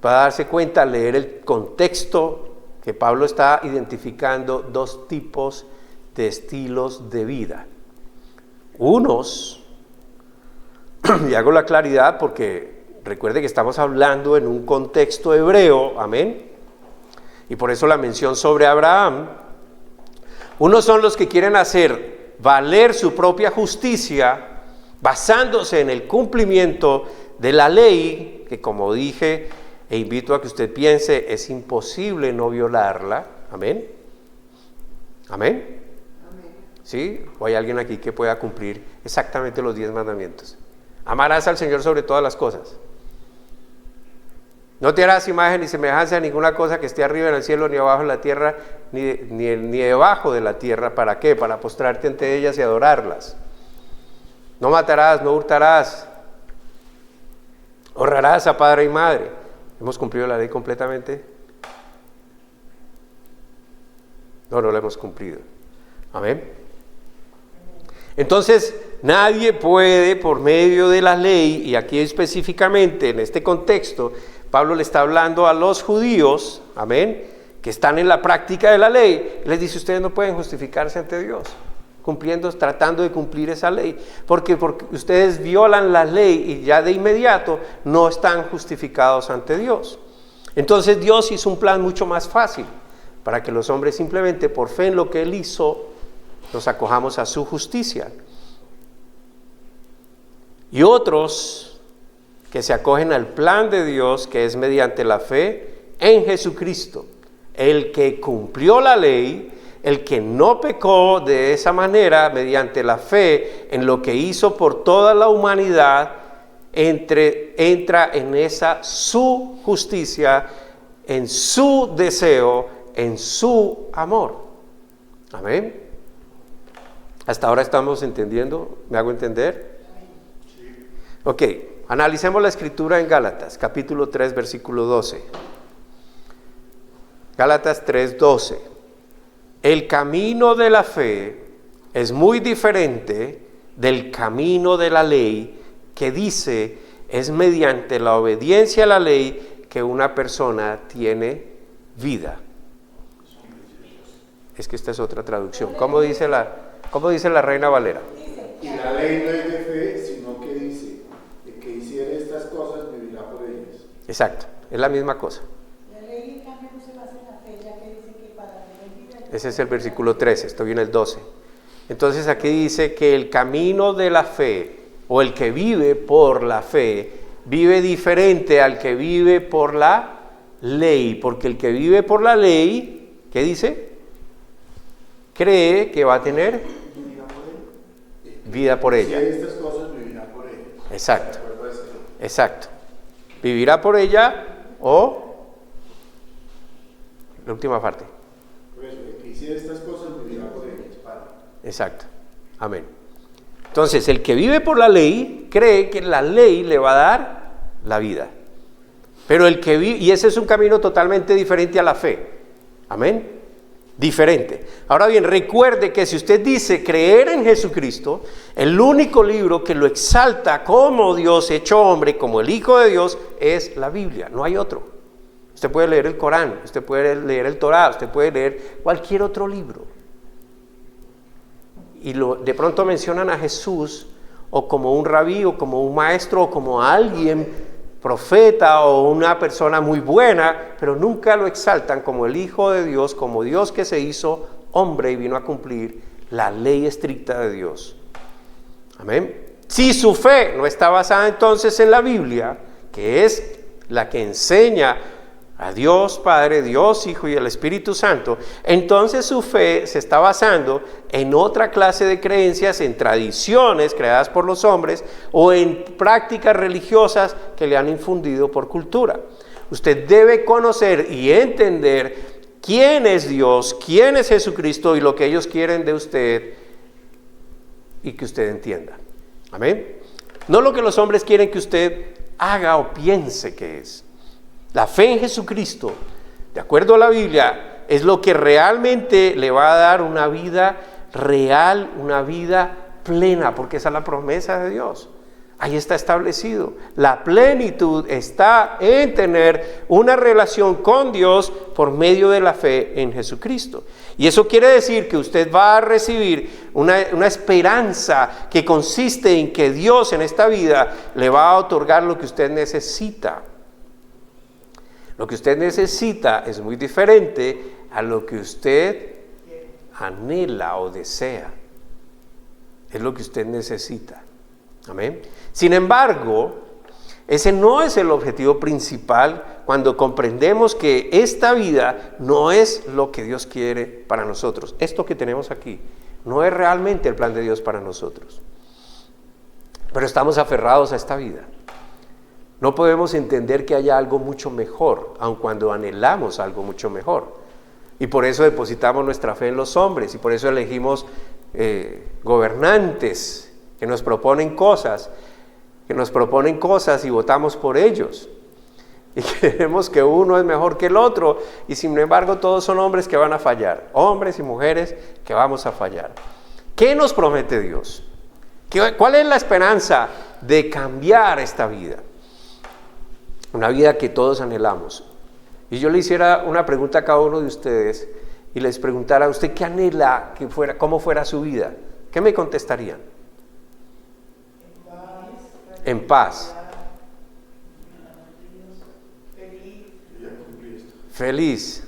[SPEAKER 2] va a darse cuenta al leer el contexto que Pablo está identificando dos tipos de estilos de vida. Unos, y hago la claridad porque recuerde que estamos hablando en un contexto hebreo, amén, y por eso la mención sobre Abraham. Unos son los que quieren hacer valer su propia justicia basándose en el cumplimiento de la ley, que como dije, e invito a que usted piense, es imposible no violarla, amén, amén. ¿Sí? ¿O hay alguien aquí que pueda cumplir exactamente los 10 mandamientos? Amarás al Señor sobre todas las cosas. No te harás imagen ni semejanza a ninguna cosa que esté arriba en el cielo, ni abajo en la tierra, ni debajo de la tierra. ¿Para qué? Para postrarte ante ellas y adorarlas. No matarás, no hurtarás. Honrarás a padre y madre. ¿Hemos cumplido la ley completamente? No la hemos cumplido. Amén. Entonces, nadie puede por medio de la ley, y aquí específicamente en este contexto, Pablo le está hablando a los judíos, amén, que están en la práctica de la ley, les dice, ustedes no pueden justificarse ante Dios, tratando de cumplir esa ley, porque ustedes violan la ley y ya de inmediato no están justificados ante Dios. Entonces Dios hizo un plan mucho más fácil, para que los hombres simplemente por fe en lo que Él hizo, nos acojamos a su justicia. Y otros que se acogen al plan de Dios, que es mediante la fe en Jesucristo, el que cumplió la ley, el que no pecó de esa manera, mediante la fe en lo que hizo por toda la humanidad, entra en esa su justicia, en su deseo, en su amor. Amén. ¿Hasta ahora estamos entendiendo? ¿Me hago entender? Sí. Ok, analicemos la escritura en Gálatas, capítulo 3, versículo 12. Gálatas 3, 12. El camino de la fe es muy diferente del camino de la ley, que dice, es mediante la obediencia a la ley que una persona tiene vida. Es que esta es otra traducción. ¿Cómo dice la Reina Valera?
[SPEAKER 4] Y la ley no es de fe, sino que dice, el que hiciere estas cosas vivirá por ellas.
[SPEAKER 2] Exacto, es la misma cosa.
[SPEAKER 1] La ley en cambio no se basa en la fe, ya que dice que para tener vida.
[SPEAKER 2] Ese es el versículo 13, esto viene el 12. Entonces aquí dice que el camino de la fe, o el que vive por la fe, vive diferente al que vive por la ley, porque el que vive por la ley, ¿qué dice? Cree que va a tener vida por ella.
[SPEAKER 4] Si estas cosas vivirá por ella.
[SPEAKER 2] Exacto. Exacto. Vivirá por ella o la última parte.
[SPEAKER 4] Pues el que hiciera estas cosas vivirá por ella.
[SPEAKER 2] Exacto. Amén. Entonces, el que vive por la ley cree que la ley le va a dar la vida. Pero el que vive, y ese es un camino totalmente diferente a la fe. Amén. Diferente. Ahora bien, recuerde que si usted dice creer en Jesucristo, el único libro que lo exalta como Dios hecho hombre, como el Hijo de Dios, es la Biblia, no hay otro. Usted puede leer el Corán, usted puede leer el Torá, usted puede leer cualquier otro libro. de pronto mencionan a Jesús o como un rabí o como un maestro o como alguien, profeta o una persona muy buena, pero nunca lo exaltan como el Hijo de Dios, como Dios que se hizo hombre y vino a cumplir la ley estricta de Dios. Amén. Si su fe no está basada entonces en la Biblia, que es la que enseña a Dios Padre, Dios Hijo y el Espíritu Santo, entonces su fe se está basando en otra clase de creencias, en tradiciones creadas por los hombres o en prácticas religiosas que le han infundido por cultura. Usted debe conocer y entender quién es Dios, quién es Jesucristo y lo que ellos quieren de usted y que usted entienda. Amén. No lo que los hombres quieren que usted haga o piense que es. La fe en Jesucristo, de acuerdo a la Biblia, es lo que realmente le va a dar una vida real, una vida plena, porque esa es la promesa de Dios. Ahí está establecido. La plenitud está en tener una relación con Dios por medio de la fe en Jesucristo. Y eso quiere decir que usted va a recibir una esperanza que consiste en que Dios en esta vida le va a otorgar lo que usted necesita. Lo que usted necesita es muy diferente a lo que usted anhela o desea. Es lo que usted necesita. Amén. Sin embargo, ese no es el objetivo principal cuando comprendemos que esta vida no es lo que Dios quiere para nosotros. Esto que tenemos aquí no es realmente el plan de Dios para nosotros. Pero estamos aferrados a esta vida. No podemos entender que haya algo mucho mejor, aun cuando anhelamos algo mucho mejor. Y por eso depositamos nuestra fe en los hombres y por eso elegimos gobernantes que nos proponen cosas y votamos por ellos. Y creemos que uno es mejor que el otro y sin embargo todos son hombres que van a fallar, hombres y mujeres que vamos a fallar. ¿Qué nos promete Dios? ¿Cuál es la esperanza de cambiar esta vida? Una vida que todos anhelamos. Y yo le hiciera una pregunta a cada uno de ustedes y les preguntara, ¿usted qué anhela que fuera, cómo fuera su vida? ¿Qué me contestarían? En paz. Feliz.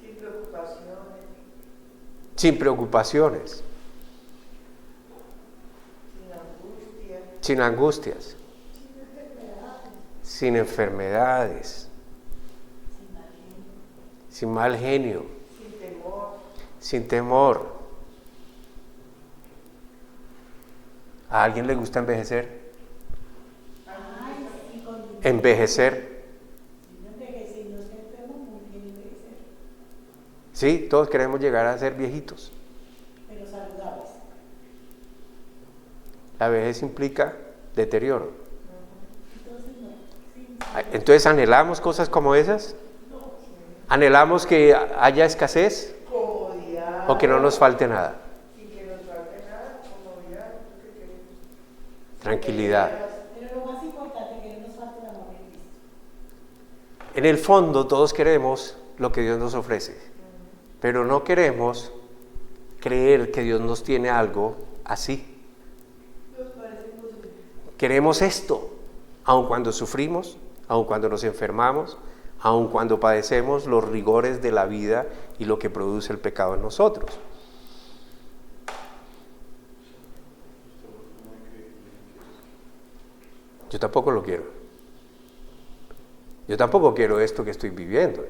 [SPEAKER 3] Sin preocupaciones.
[SPEAKER 2] Sin preocupaciones. Sin angustias. Sin enfermedades. Sin mal genio. Sin temor. ¿A alguien le gusta envejecer? Envejecer. Sí, todos queremos llegar a ser viejitos.
[SPEAKER 1] Pero saludables.
[SPEAKER 2] La vejez implica deterioro. Entonces, ¿anhelamos cosas como esas? ¿Anhelamos que haya escasez?
[SPEAKER 3] Comodidad.
[SPEAKER 2] ¿O que no nos falte nada?
[SPEAKER 3] Sin que nos falte nada, comodidad.
[SPEAKER 2] Tranquilidad.
[SPEAKER 1] Pero lo más importante es que no nos falte el amor de Cristo.
[SPEAKER 2] En el fondo todos queremos lo que Dios nos ofrece, pero no queremos creer que Dios nos tiene algo así. Queremos esto, aun cuando sufrimos, aun cuando nos enfermamos, aun cuando padecemos los rigores de la vida y lo que produce el pecado en nosotros. Yo tampoco lo quiero. Yo tampoco quiero esto que estoy viviendo.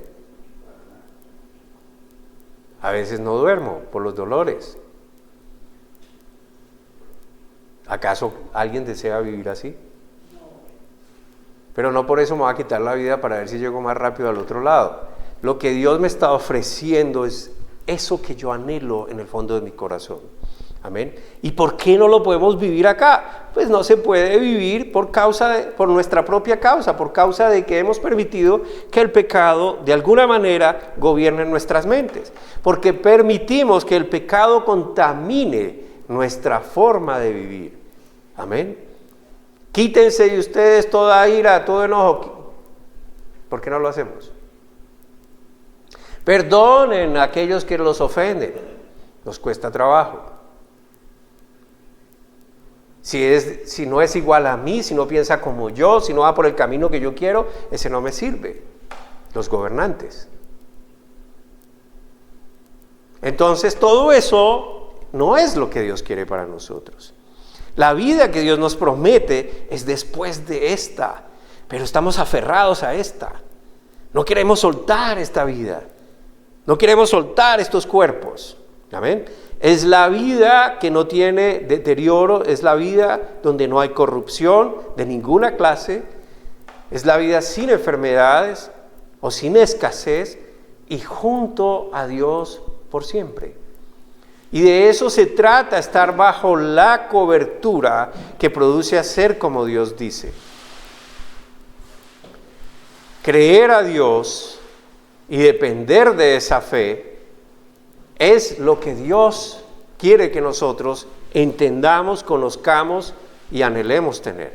[SPEAKER 2] A veces no duermo por los dolores. ¿Acaso alguien desea vivir así? Pero no por eso me va a quitar la vida para ver si llego más rápido al otro lado. Lo que Dios me está ofreciendo es eso que yo anhelo en el fondo de mi corazón. Amén. ¿Y por qué no lo podemos vivir acá? Pues no se puede vivir por nuestra propia causa, por causa de que hemos permitido que el pecado de alguna manera gobierne nuestras mentes, porque permitimos que el pecado contamine nuestra forma de vivir. Amén. Quítense de ustedes toda ira, todo enojo. ¿Por qué no lo hacemos? Perdonen a aquellos que los ofenden. nos cuesta trabajo. Si no es igual a mí, si no piensa como yo, si no va por el camino que yo quiero, ese no me sirve. Los gobernantes. Entonces todo eso no es lo que Dios quiere para nosotros. La vida que Dios nos promete es después de esta, pero estamos aferrados a esta. No queremos soltar esta vida. No queremos soltar estos cuerpos. ¿Amén? Es la vida que no tiene deterioro, es la vida donde no hay corrupción de ninguna clase, es la vida sin enfermedades o sin escasez y junto a Dios por siempre. Y de eso se trata, estar bajo la cobertura que produce hacer como Dios dice. Creer a Dios y depender de esa fe es lo que Dios quiere que nosotros entendamos, conozcamos y anhelemos tener.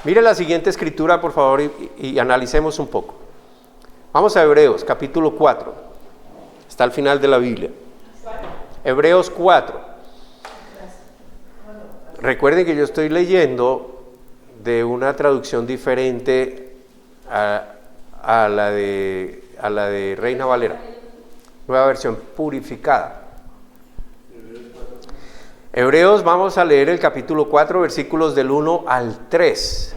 [SPEAKER 2] Mire la siguiente escritura, por favor, y analicemos un poco. Vamos a Hebreos, capítulo 4. Está al final de la Biblia. Hebreos 4. Recuerden que yo estoy leyendo de una traducción diferente a la de Reina Valera. Nueva versión purificada. Hebreos, vamos a leer el capítulo 4, versículos del 1 al 3.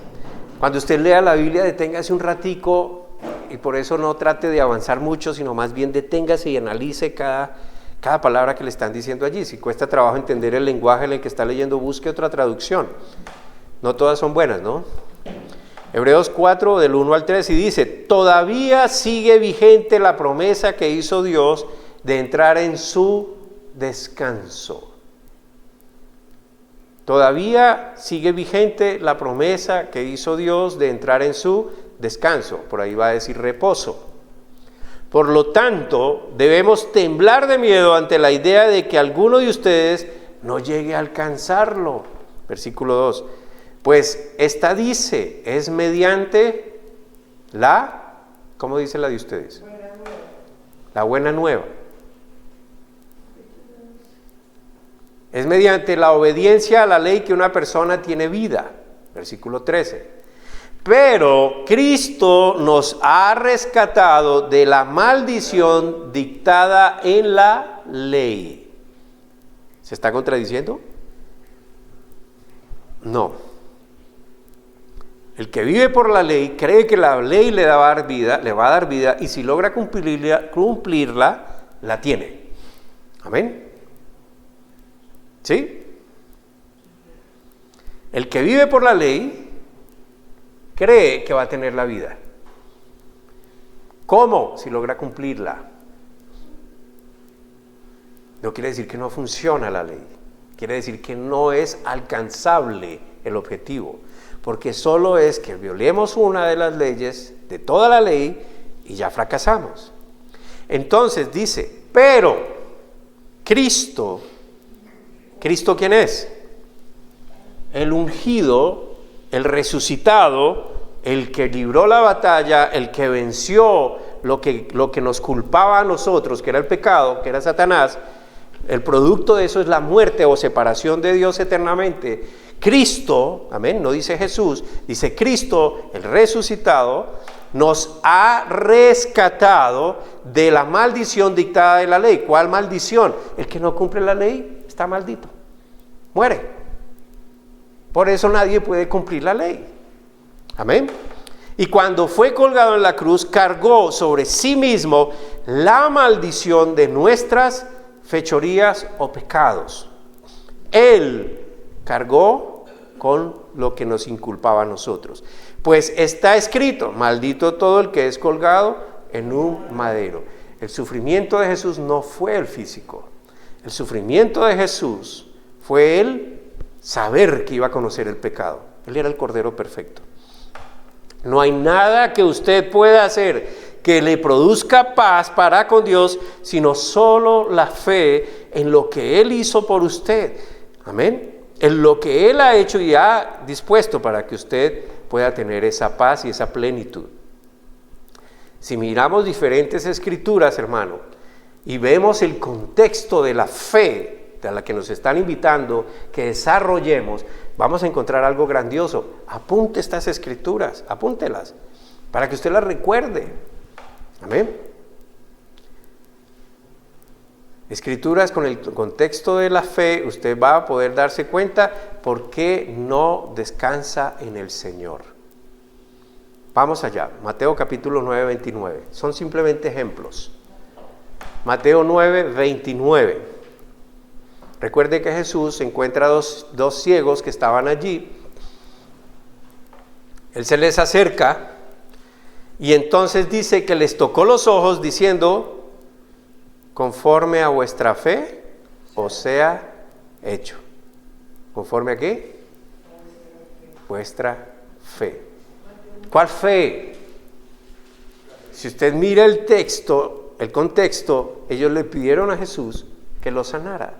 [SPEAKER 2] Cuando usted lea la Biblia, deténgase un ratico, y por eso no trate de avanzar mucho, sino más bien deténgase y analice cada palabra que le están diciendo allí. Si cuesta trabajo entender el lenguaje en el que está leyendo, busque otra traducción. No todas son buenas, ¿no? Hebreos 4, del 1 al 3, y dice: todavía sigue vigente la promesa que hizo Dios de entrar en su descanso. Todavía sigue vigente la promesa que hizo Dios de entrar en su descanso. Por ahí va a decir reposo. Por lo tanto, debemos temblar de miedo ante la idea de que alguno de ustedes no llegue a alcanzarlo. Versículo 2. Pues esta dice, es mediante la, ¿cómo dice la de ustedes? La buena nueva. Es mediante la obediencia a la ley que una persona tiene vida. Versículo 13. Pero Cristo nos ha rescatado de la maldición dictada en la ley. ¿Se está contradiciendo? No. El que vive por la ley cree que la ley le va a dar vida, y si logra cumplirla, la tiene. Amén. ¿Sí? El que vive por la ley cree que va a tener la vida. ¿Cómo? Si logra cumplirla. No quiere decir que no funciona la ley. Quiere decir que no es alcanzable el objetivo. Porque solo es que violemos una de las leyes de toda la ley y ya fracasamos. Entonces dice, pero Cristo, ¿quién es? El ungido, el resucitado, el que libró la batalla, el que venció lo que nos culpaba a nosotros, que era el pecado, que era Satanás. El producto de eso es la muerte o separación de Dios eternamente. Cristo, amén, no dice Jesús, dice Cristo, el resucitado, nos ha rescatado de la maldición dictada de la ley. ¿Cuál maldición? El que no cumple la ley está maldito, muere. Por eso nadie puede cumplir la ley. Amén. Y cuando fue colgado en la cruz, cargó sobre sí mismo la maldición de nuestras fechorías o pecados. Él cargó con lo que nos inculpaba a nosotros. Pues está escrito, maldito todo el que es colgado en un madero. El sufrimiento de Jesús no fue el físico. El sufrimiento de Jesús fue el saber que iba a conocer el pecado. Él era el Cordero perfecto. No hay nada que usted pueda hacer que le produzca paz para con Dios, sino solo la fe en lo que Él hizo por usted. Amén. En lo que Él ha hecho y ha dispuesto para que usted pueda tener esa paz y esa plenitud. Si miramos diferentes escrituras, hermano, y vemos el contexto de la fe a la que nos están invitando que desarrollemos, vamos a encontrar algo grandioso. Apunte estas escrituras, apúntelas, para que usted las recuerde. Amén. Escrituras con el contexto de la fe, usted va a poder darse cuenta por qué no descansa en el Señor. Vamos allá, Mateo capítulo 9, 29. Son simplemente ejemplos. Mateo 9, 29. Recuerde que Jesús encuentra dos ciegos que estaban allí. Él se les acerca y entonces dice que les tocó los ojos diciendo: conforme a vuestra fe os sea hecho. ¿Conforme a qué? Vuestra fe. ¿Cuál fe? Si usted mira el texto, el contexto, ellos le pidieron a Jesús que los sanara.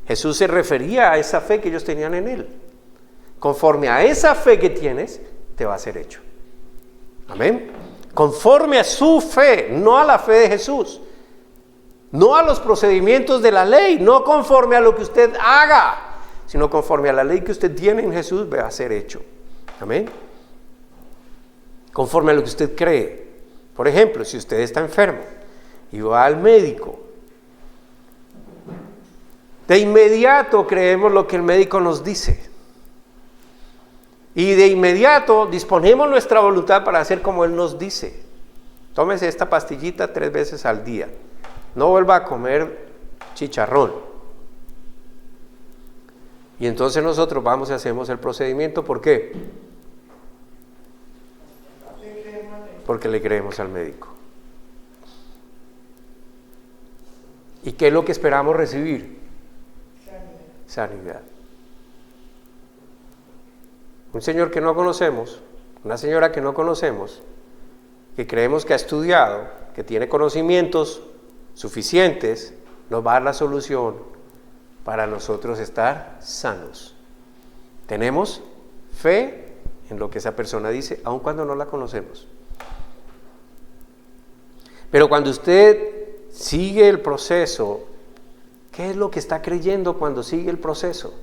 [SPEAKER 2] Jesús se refería a esa fe que ellos tenían en Él. Conforme a esa fe que tienes, te va a ser hecho. Amén. Conforme a su fe, no a la fe de Jesús. No a los procedimientos de la ley, no conforme a lo que usted haga, sino conforme a la ley que usted tiene en Jesús, va a ser hecho. Amén. Conforme a lo que usted cree. Por ejemplo, si usted está enfermo y va al médico, de inmediato creemos lo que el médico nos dice. Y de inmediato disponemos nuestra voluntad para hacer como Él nos dice. Tómese esta pastillita 3 veces al día. No vuelva a comer chicharrón. Y entonces nosotros vamos y hacemos el procedimiento. ¿Por qué? Porque le creemos al médico. ¿Y qué es lo que esperamos recibir? Sanidad. Un señor que no conocemos, una señora que no conocemos, que creemos que ha estudiado, que tiene conocimientos suficientes, nos va a dar la solución para nosotros estar sanos. Tenemos fe en lo que esa persona dice, aun cuando no la conocemos. Pero cuando usted sigue el proceso, ¿qué es lo que está creyendo cuando sigue el proceso?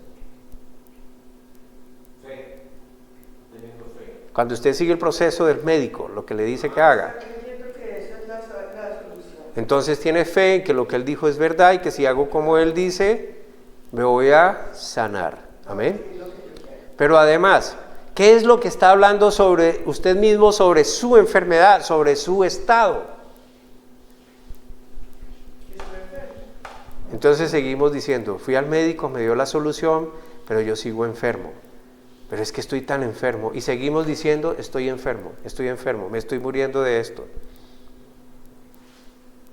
[SPEAKER 2] Fe. Cuando usted sigue el proceso del médico, lo que le dice que haga, entonces tiene fe en que lo que Él dijo es verdad y que si hago como Él dice, me voy a sanar. Amén. Pero además, ¿qué es lo que está hablando sobre usted mismo, sobre su enfermedad, sobre su estado? Entonces seguimos diciendo, fui al médico, me dio la solución, pero yo sigo enfermo. Pero es que estoy tan enfermo. Y seguimos diciendo, estoy enfermo, me estoy muriendo de esto.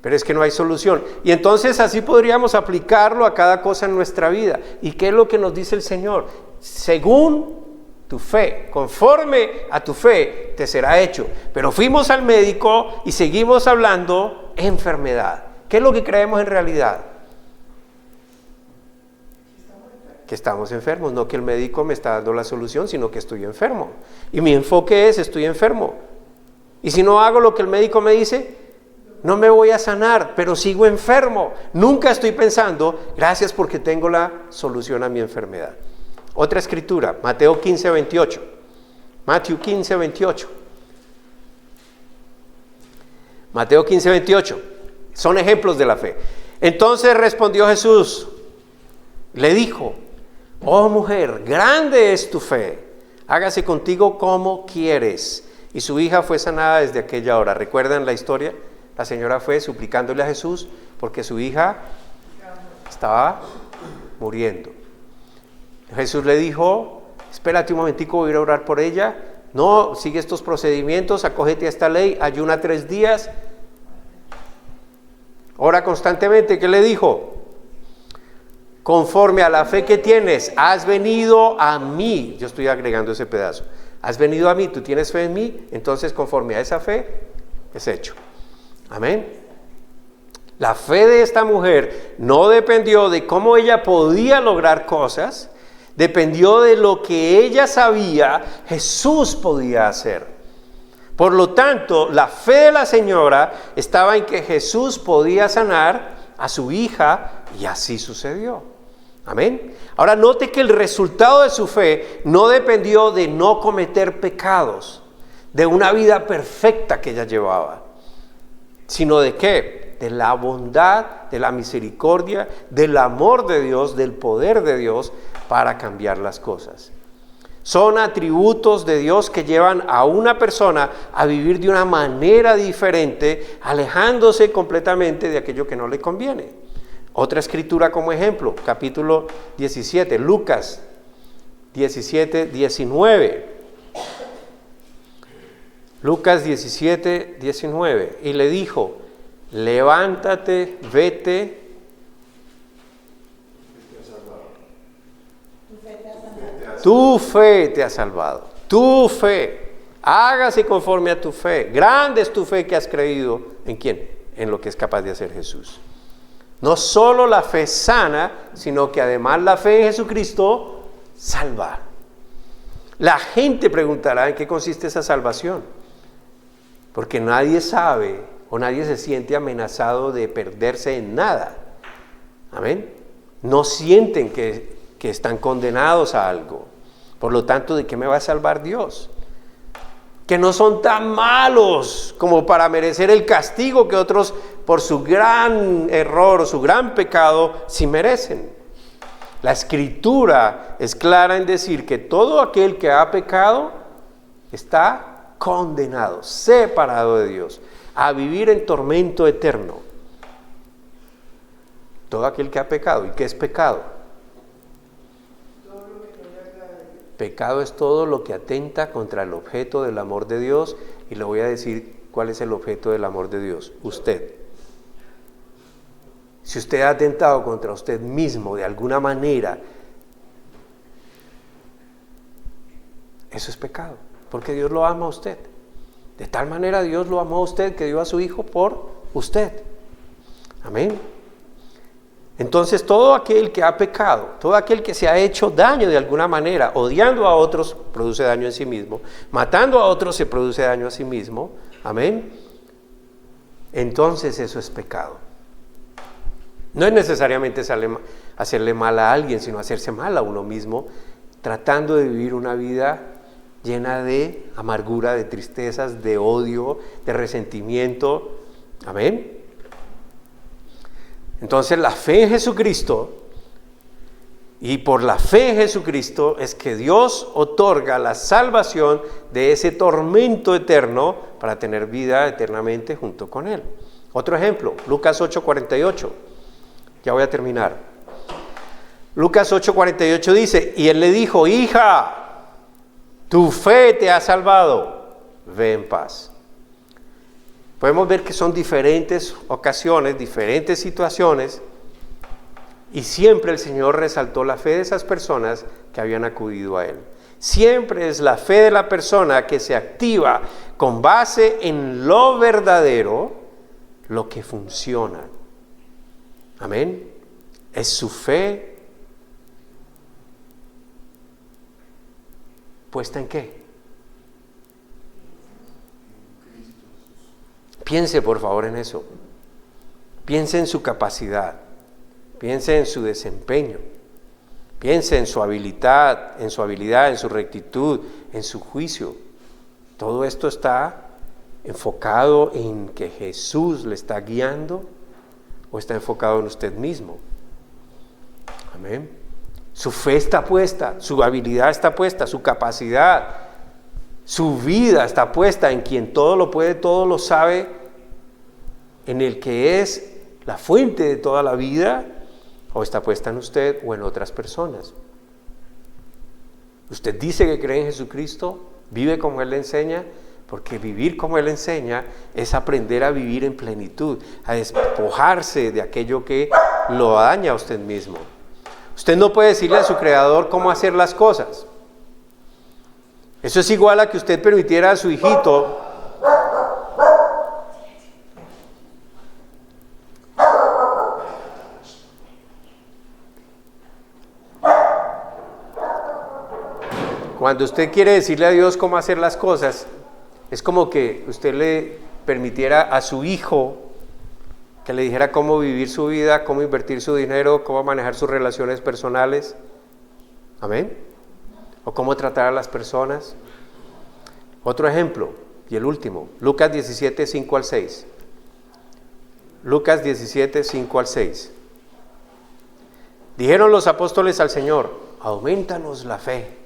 [SPEAKER 2] Pero es que no hay solución. Y entonces así podríamos aplicarlo a cada cosa en nuestra vida. ¿Y qué es lo que nos dice el Señor? Según tu fe, conforme a tu fe, te será hecho. Pero fuimos al médico y seguimos hablando enfermedad. ¿Qué es lo que creemos en realidad? Que estamos enfermos, no que el médico me está dando la solución, sino que estoy enfermo. Y mi enfoque es, estoy enfermo. Y si no hago lo que el médico me dice, no me voy a sanar, pero sigo enfermo. Nunca estoy pensando, gracias porque tengo la solución a mi enfermedad. Otra escritura, Mateo 15, 28. Mateo 15, 28. Mateo 15, 28. Son ejemplos de la fe. Entonces respondió Jesús, le dijo, oh mujer, grande es tu fe, hágase contigo como quieres. Y su hija fue sanada desde aquella hora. ¿Recuerdan la historia? La señora fue suplicándole a Jesús porque su hija estaba muriendo. Jesús le dijo, espérate un momentico, voy a ir a orar por ella. No, sigue estos procedimientos, acógete a esta ley, ayuna 3 días. Ora constantemente. ¿Qué le dijo? Conforme a la fe que tienes, has venido a mí. Yo estoy agregando ese pedazo. Has venido a mí, tú tienes fe en mí, entonces conforme a esa fe, es hecho. Amén. La fe de esta mujer no dependió de cómo ella podía lograr cosas, dependió de lo que ella sabía Jesús podía hacer. Por lo tanto, la fe de la señora estaba en que Jesús podía sanar a su hija y así sucedió. Amén. Ahora note que el resultado de su fe no dependió de no cometer pecados, de una vida perfecta que ella llevaba, sino de ¿qué? De la bondad, de la misericordia, del amor de Dios, del poder de Dios para cambiar las cosas. Son atributos de Dios que llevan a una persona a vivir de una manera diferente, alejándose completamente de aquello que no le conviene. Otra escritura como ejemplo, capítulo 17, Lucas 17, 19. Lucas 17, 19. Y le dijo, levántate, vete. Tu fe te ha salvado. Tu fe. Hágase conforme a tu fe. Grande es tu fe que has creído. ¿En quién? En lo que es capaz de hacer Jesús. No solo la fe sana, sino que además la fe en Jesucristo salva. La gente preguntará en qué consiste esa salvación. Porque nadie sabe o nadie se siente amenazado de perderse en nada. Amén. No sienten que están condenados a algo. Por lo tanto, ¿de qué me va a salvar Dios? Que no son tan malos como para merecer el castigo que otros por su gran error o su gran pecado sí merecen. La Escritura es clara en decir que todo aquel que ha pecado está condenado, separado de Dios, a vivir en tormento eterno. Todo aquel que ha pecado. ¿Y qué es pecado? Pecado es todo lo que atenta contra el objeto del amor de Dios, y le voy a decir cuál es el objeto del amor de Dios: usted. Si usted ha atentado contra usted mismo de alguna manera, eso es pecado, porque Dios lo ama a usted. De tal manera Dios lo amó a usted que dio a su Hijo por usted. Amén. Entonces todo aquel que ha pecado, todo aquel que se ha hecho daño de alguna manera, odiando a otros, produce daño en sí mismo, matando a otros se produce daño a sí mismo, amén. Entonces eso es pecado. No es necesariamente hacerle mal a alguien, sino hacerse mal a uno mismo, tratando de vivir una vida llena de amargura, de tristezas, de odio, de resentimiento, amén. Entonces la fe en Jesucristo, y por la fe en Jesucristo es que Dios otorga la salvación de ese tormento eterno para tener vida eternamente junto con Él. Otro ejemplo, Lucas 8:48. Ya voy a terminar. Lucas 8:48 dice, y Él le dijo, hija, tu fe te ha salvado, ve en paz. Podemos ver que son diferentes ocasiones, diferentes situaciones, y siempre el Señor resaltó la fe de esas personas que habían acudido a Él. Siempre es la fe de la persona que se activa con base en lo verdadero, lo que funciona. Amén. Es su fe puesta en ¿qué? Piense por favor en eso. Piense en su capacidad. Piense en su desempeño. Piense en su habilidad, en su rectitud, en su juicio. Todo esto está enfocado en que Jesús le está guiando, o está enfocado en usted mismo. Amén. Su fe está puesta, su habilidad está puesta, su capacidad, su vida está puesta en quien todo lo puede, todo lo sabe, en el que es la fuente de toda la vida, o está puesta en usted o en otras personas. Usted dice que cree en Jesucristo, vive como Él le enseña, porque vivir como Él enseña es aprender a vivir en plenitud, a despojarse de aquello que lo daña a usted mismo. Usted no puede decirle a su Creador cómo hacer las cosas. Eso es igual a que usted permitiera a su hijito cuando usted quiere decirle a Dios cómo hacer las cosas, Es como que usted le permitiera a su hijo que le dijera cómo vivir su vida, cómo invertir su dinero, cómo manejar sus relaciones personales. Amén. O cómo tratar a las personas. Otro ejemplo, y el último, Lucas 17, 5 al 6. Lucas 17, 5 al 6. Dijeron los apóstoles al Señor, aumentanos la fe.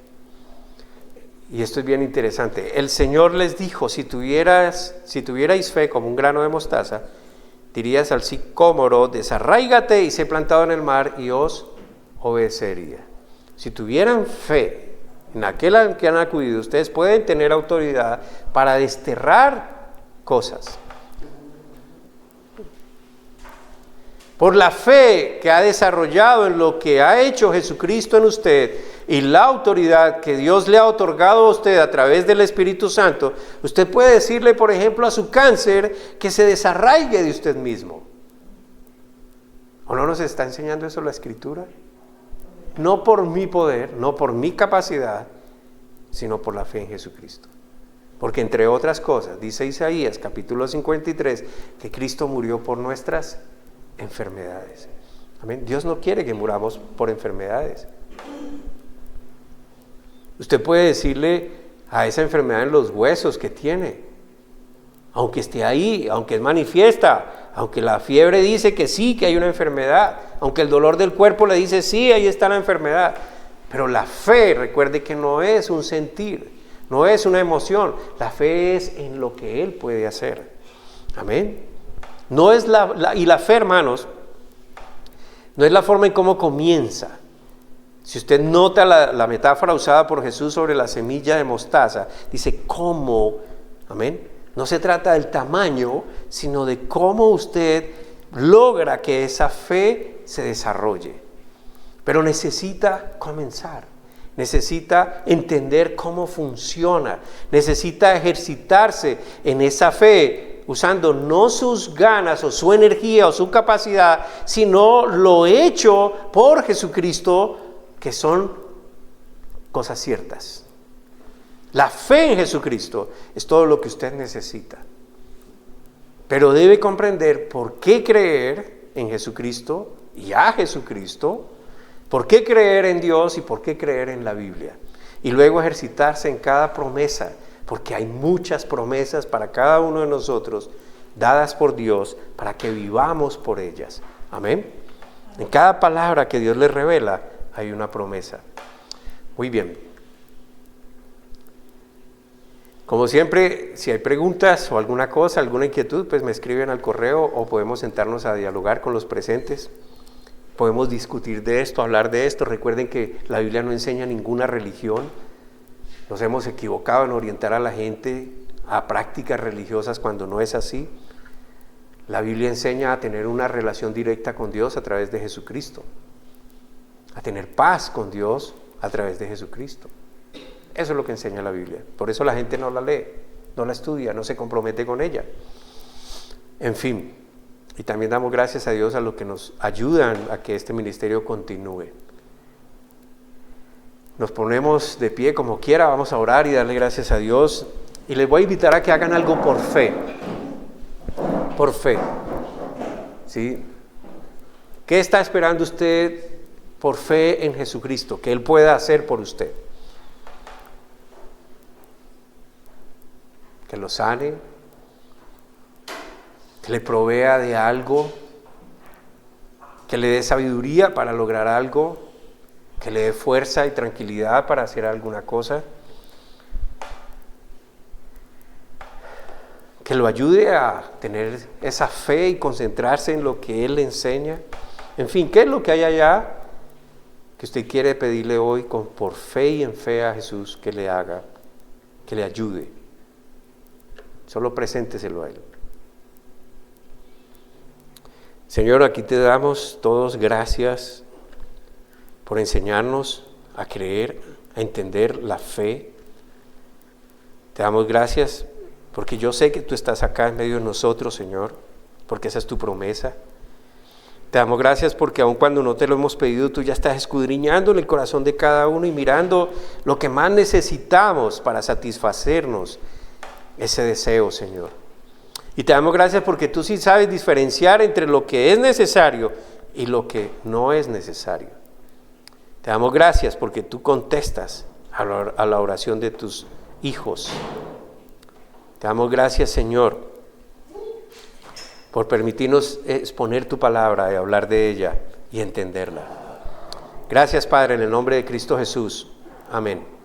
[SPEAKER 2] Y esto es bien interesante. El Señor les dijo, si tuvierais fe como un grano de mostaza, dirías al sicómoro, desarráigate y sé plantado en el mar, y os obedecería. Si tuvieran fe en aquel al que han acudido, ustedes pueden tener autoridad para desterrar cosas. Por la fe que ha desarrollado en lo que ha hecho Jesucristo en usted y la autoridad que Dios le ha otorgado a usted a través del Espíritu Santo, usted puede decirle, por ejemplo, a su cáncer que se desarraigue de usted mismo. ¿O no nos está enseñando eso la Escritura? No por mi poder, no por mi capacidad, sino por la fe en Jesucristo. Porque entre otras cosas, dice Isaías capítulo 53, que Cristo murió por nuestras enfermedades. Amén. Dios no quiere que muramos por enfermedades. Usted puede decirle a esa enfermedad en los huesos que tiene, aunque esté ahí, aunque es manifiesta, aunque la fiebre dice que sí, que hay una enfermedad, aunque el dolor del cuerpo le dice sí, ahí está la enfermedad. Pero la fe, recuerde que no es un sentir, no es una emoción, la fe es en lo que Él puede hacer. Amén. No es y la fe, hermanos, no es la forma en cómo comienza. Si usted nota la metáfora usada por Jesús sobre la semilla de mostaza, dice cómo, amén. No se trata del tamaño, sino de cómo usted logra que esa fe se desarrolle. Pero necesita comenzar, necesita entender cómo funciona, necesita ejercitarse en esa fe, usando no sus ganas o su energía o su capacidad, sino lo hecho por Jesucristo, que son cosas ciertas. La fe en Jesucristo es todo lo que usted necesita. Pero debe comprender por qué creer en Jesucristo y a Jesucristo, por qué creer en Dios y por qué creer en la Biblia. Y luego ejercitarse en cada promesa, porque hay muchas promesas para cada uno de nosotros, dadas por Dios, para que vivamos por ellas. Amén. En cada palabra que Dios le revela, hay una promesa. Muy bien. Como siempre, si hay preguntas o alguna cosa, alguna inquietud, pues me escriben al correo o podemos sentarnos a dialogar con los presentes. Podemos discutir de esto, hablar de esto. Recuerden que la Biblia no enseña ninguna religión. Nos hemos equivocado en orientar a la gente a prácticas religiosas cuando no es así. La Biblia enseña a tener una relación directa con Dios a través de Jesucristo, a tener paz con Dios a través de Jesucristo. Eso es lo que enseña la Biblia. Por eso la gente no la lee, no la estudia, no se compromete con ella. En fin, y también damos gracias a Dios a los que nos ayudan a que este ministerio continúe. Nos ponemos de pie como quiera, vamos a orar y darle gracias a Dios. Y les voy a invitar a que hagan algo por fe. Por fe. ¿Sí? ¿Qué está esperando usted por fe en Jesucristo? Que Él pueda hacer por usted. Que lo sane, que le provea de algo, que le dé sabiduría para lograr algo, que le dé fuerza y tranquilidad para hacer alguna cosa, que lo ayude a tener esa fe y concentrarse en lo que Él le enseña. En fin, ¿qué es lo que hay allá que usted quiere pedirle hoy por fe y en fe a Jesús que le haga, que le ayude? Solo presénteselo a Él. Señor, aquí te damos todos gracias por enseñarnos a creer, a entender la fe. Te damos gracias porque yo sé que tú estás acá en medio de nosotros, Señor, porque esa es tu promesa. Te damos gracias porque aun cuando no te lo hemos pedido, tú ya estás escudriñando en el corazón de cada uno y mirando lo que más necesitamos para satisfacernos ese deseo, Señor. Y te damos gracias porque tú sí sabes diferenciar entre lo que es necesario y lo que no es necesario. Te damos gracias porque tú contestas a la oración de tus hijos. Te damos gracias, Señor, por permitirnos exponer tu palabra y hablar de ella y entenderla. Gracias, Padre, en el nombre de Cristo Jesús. Amén.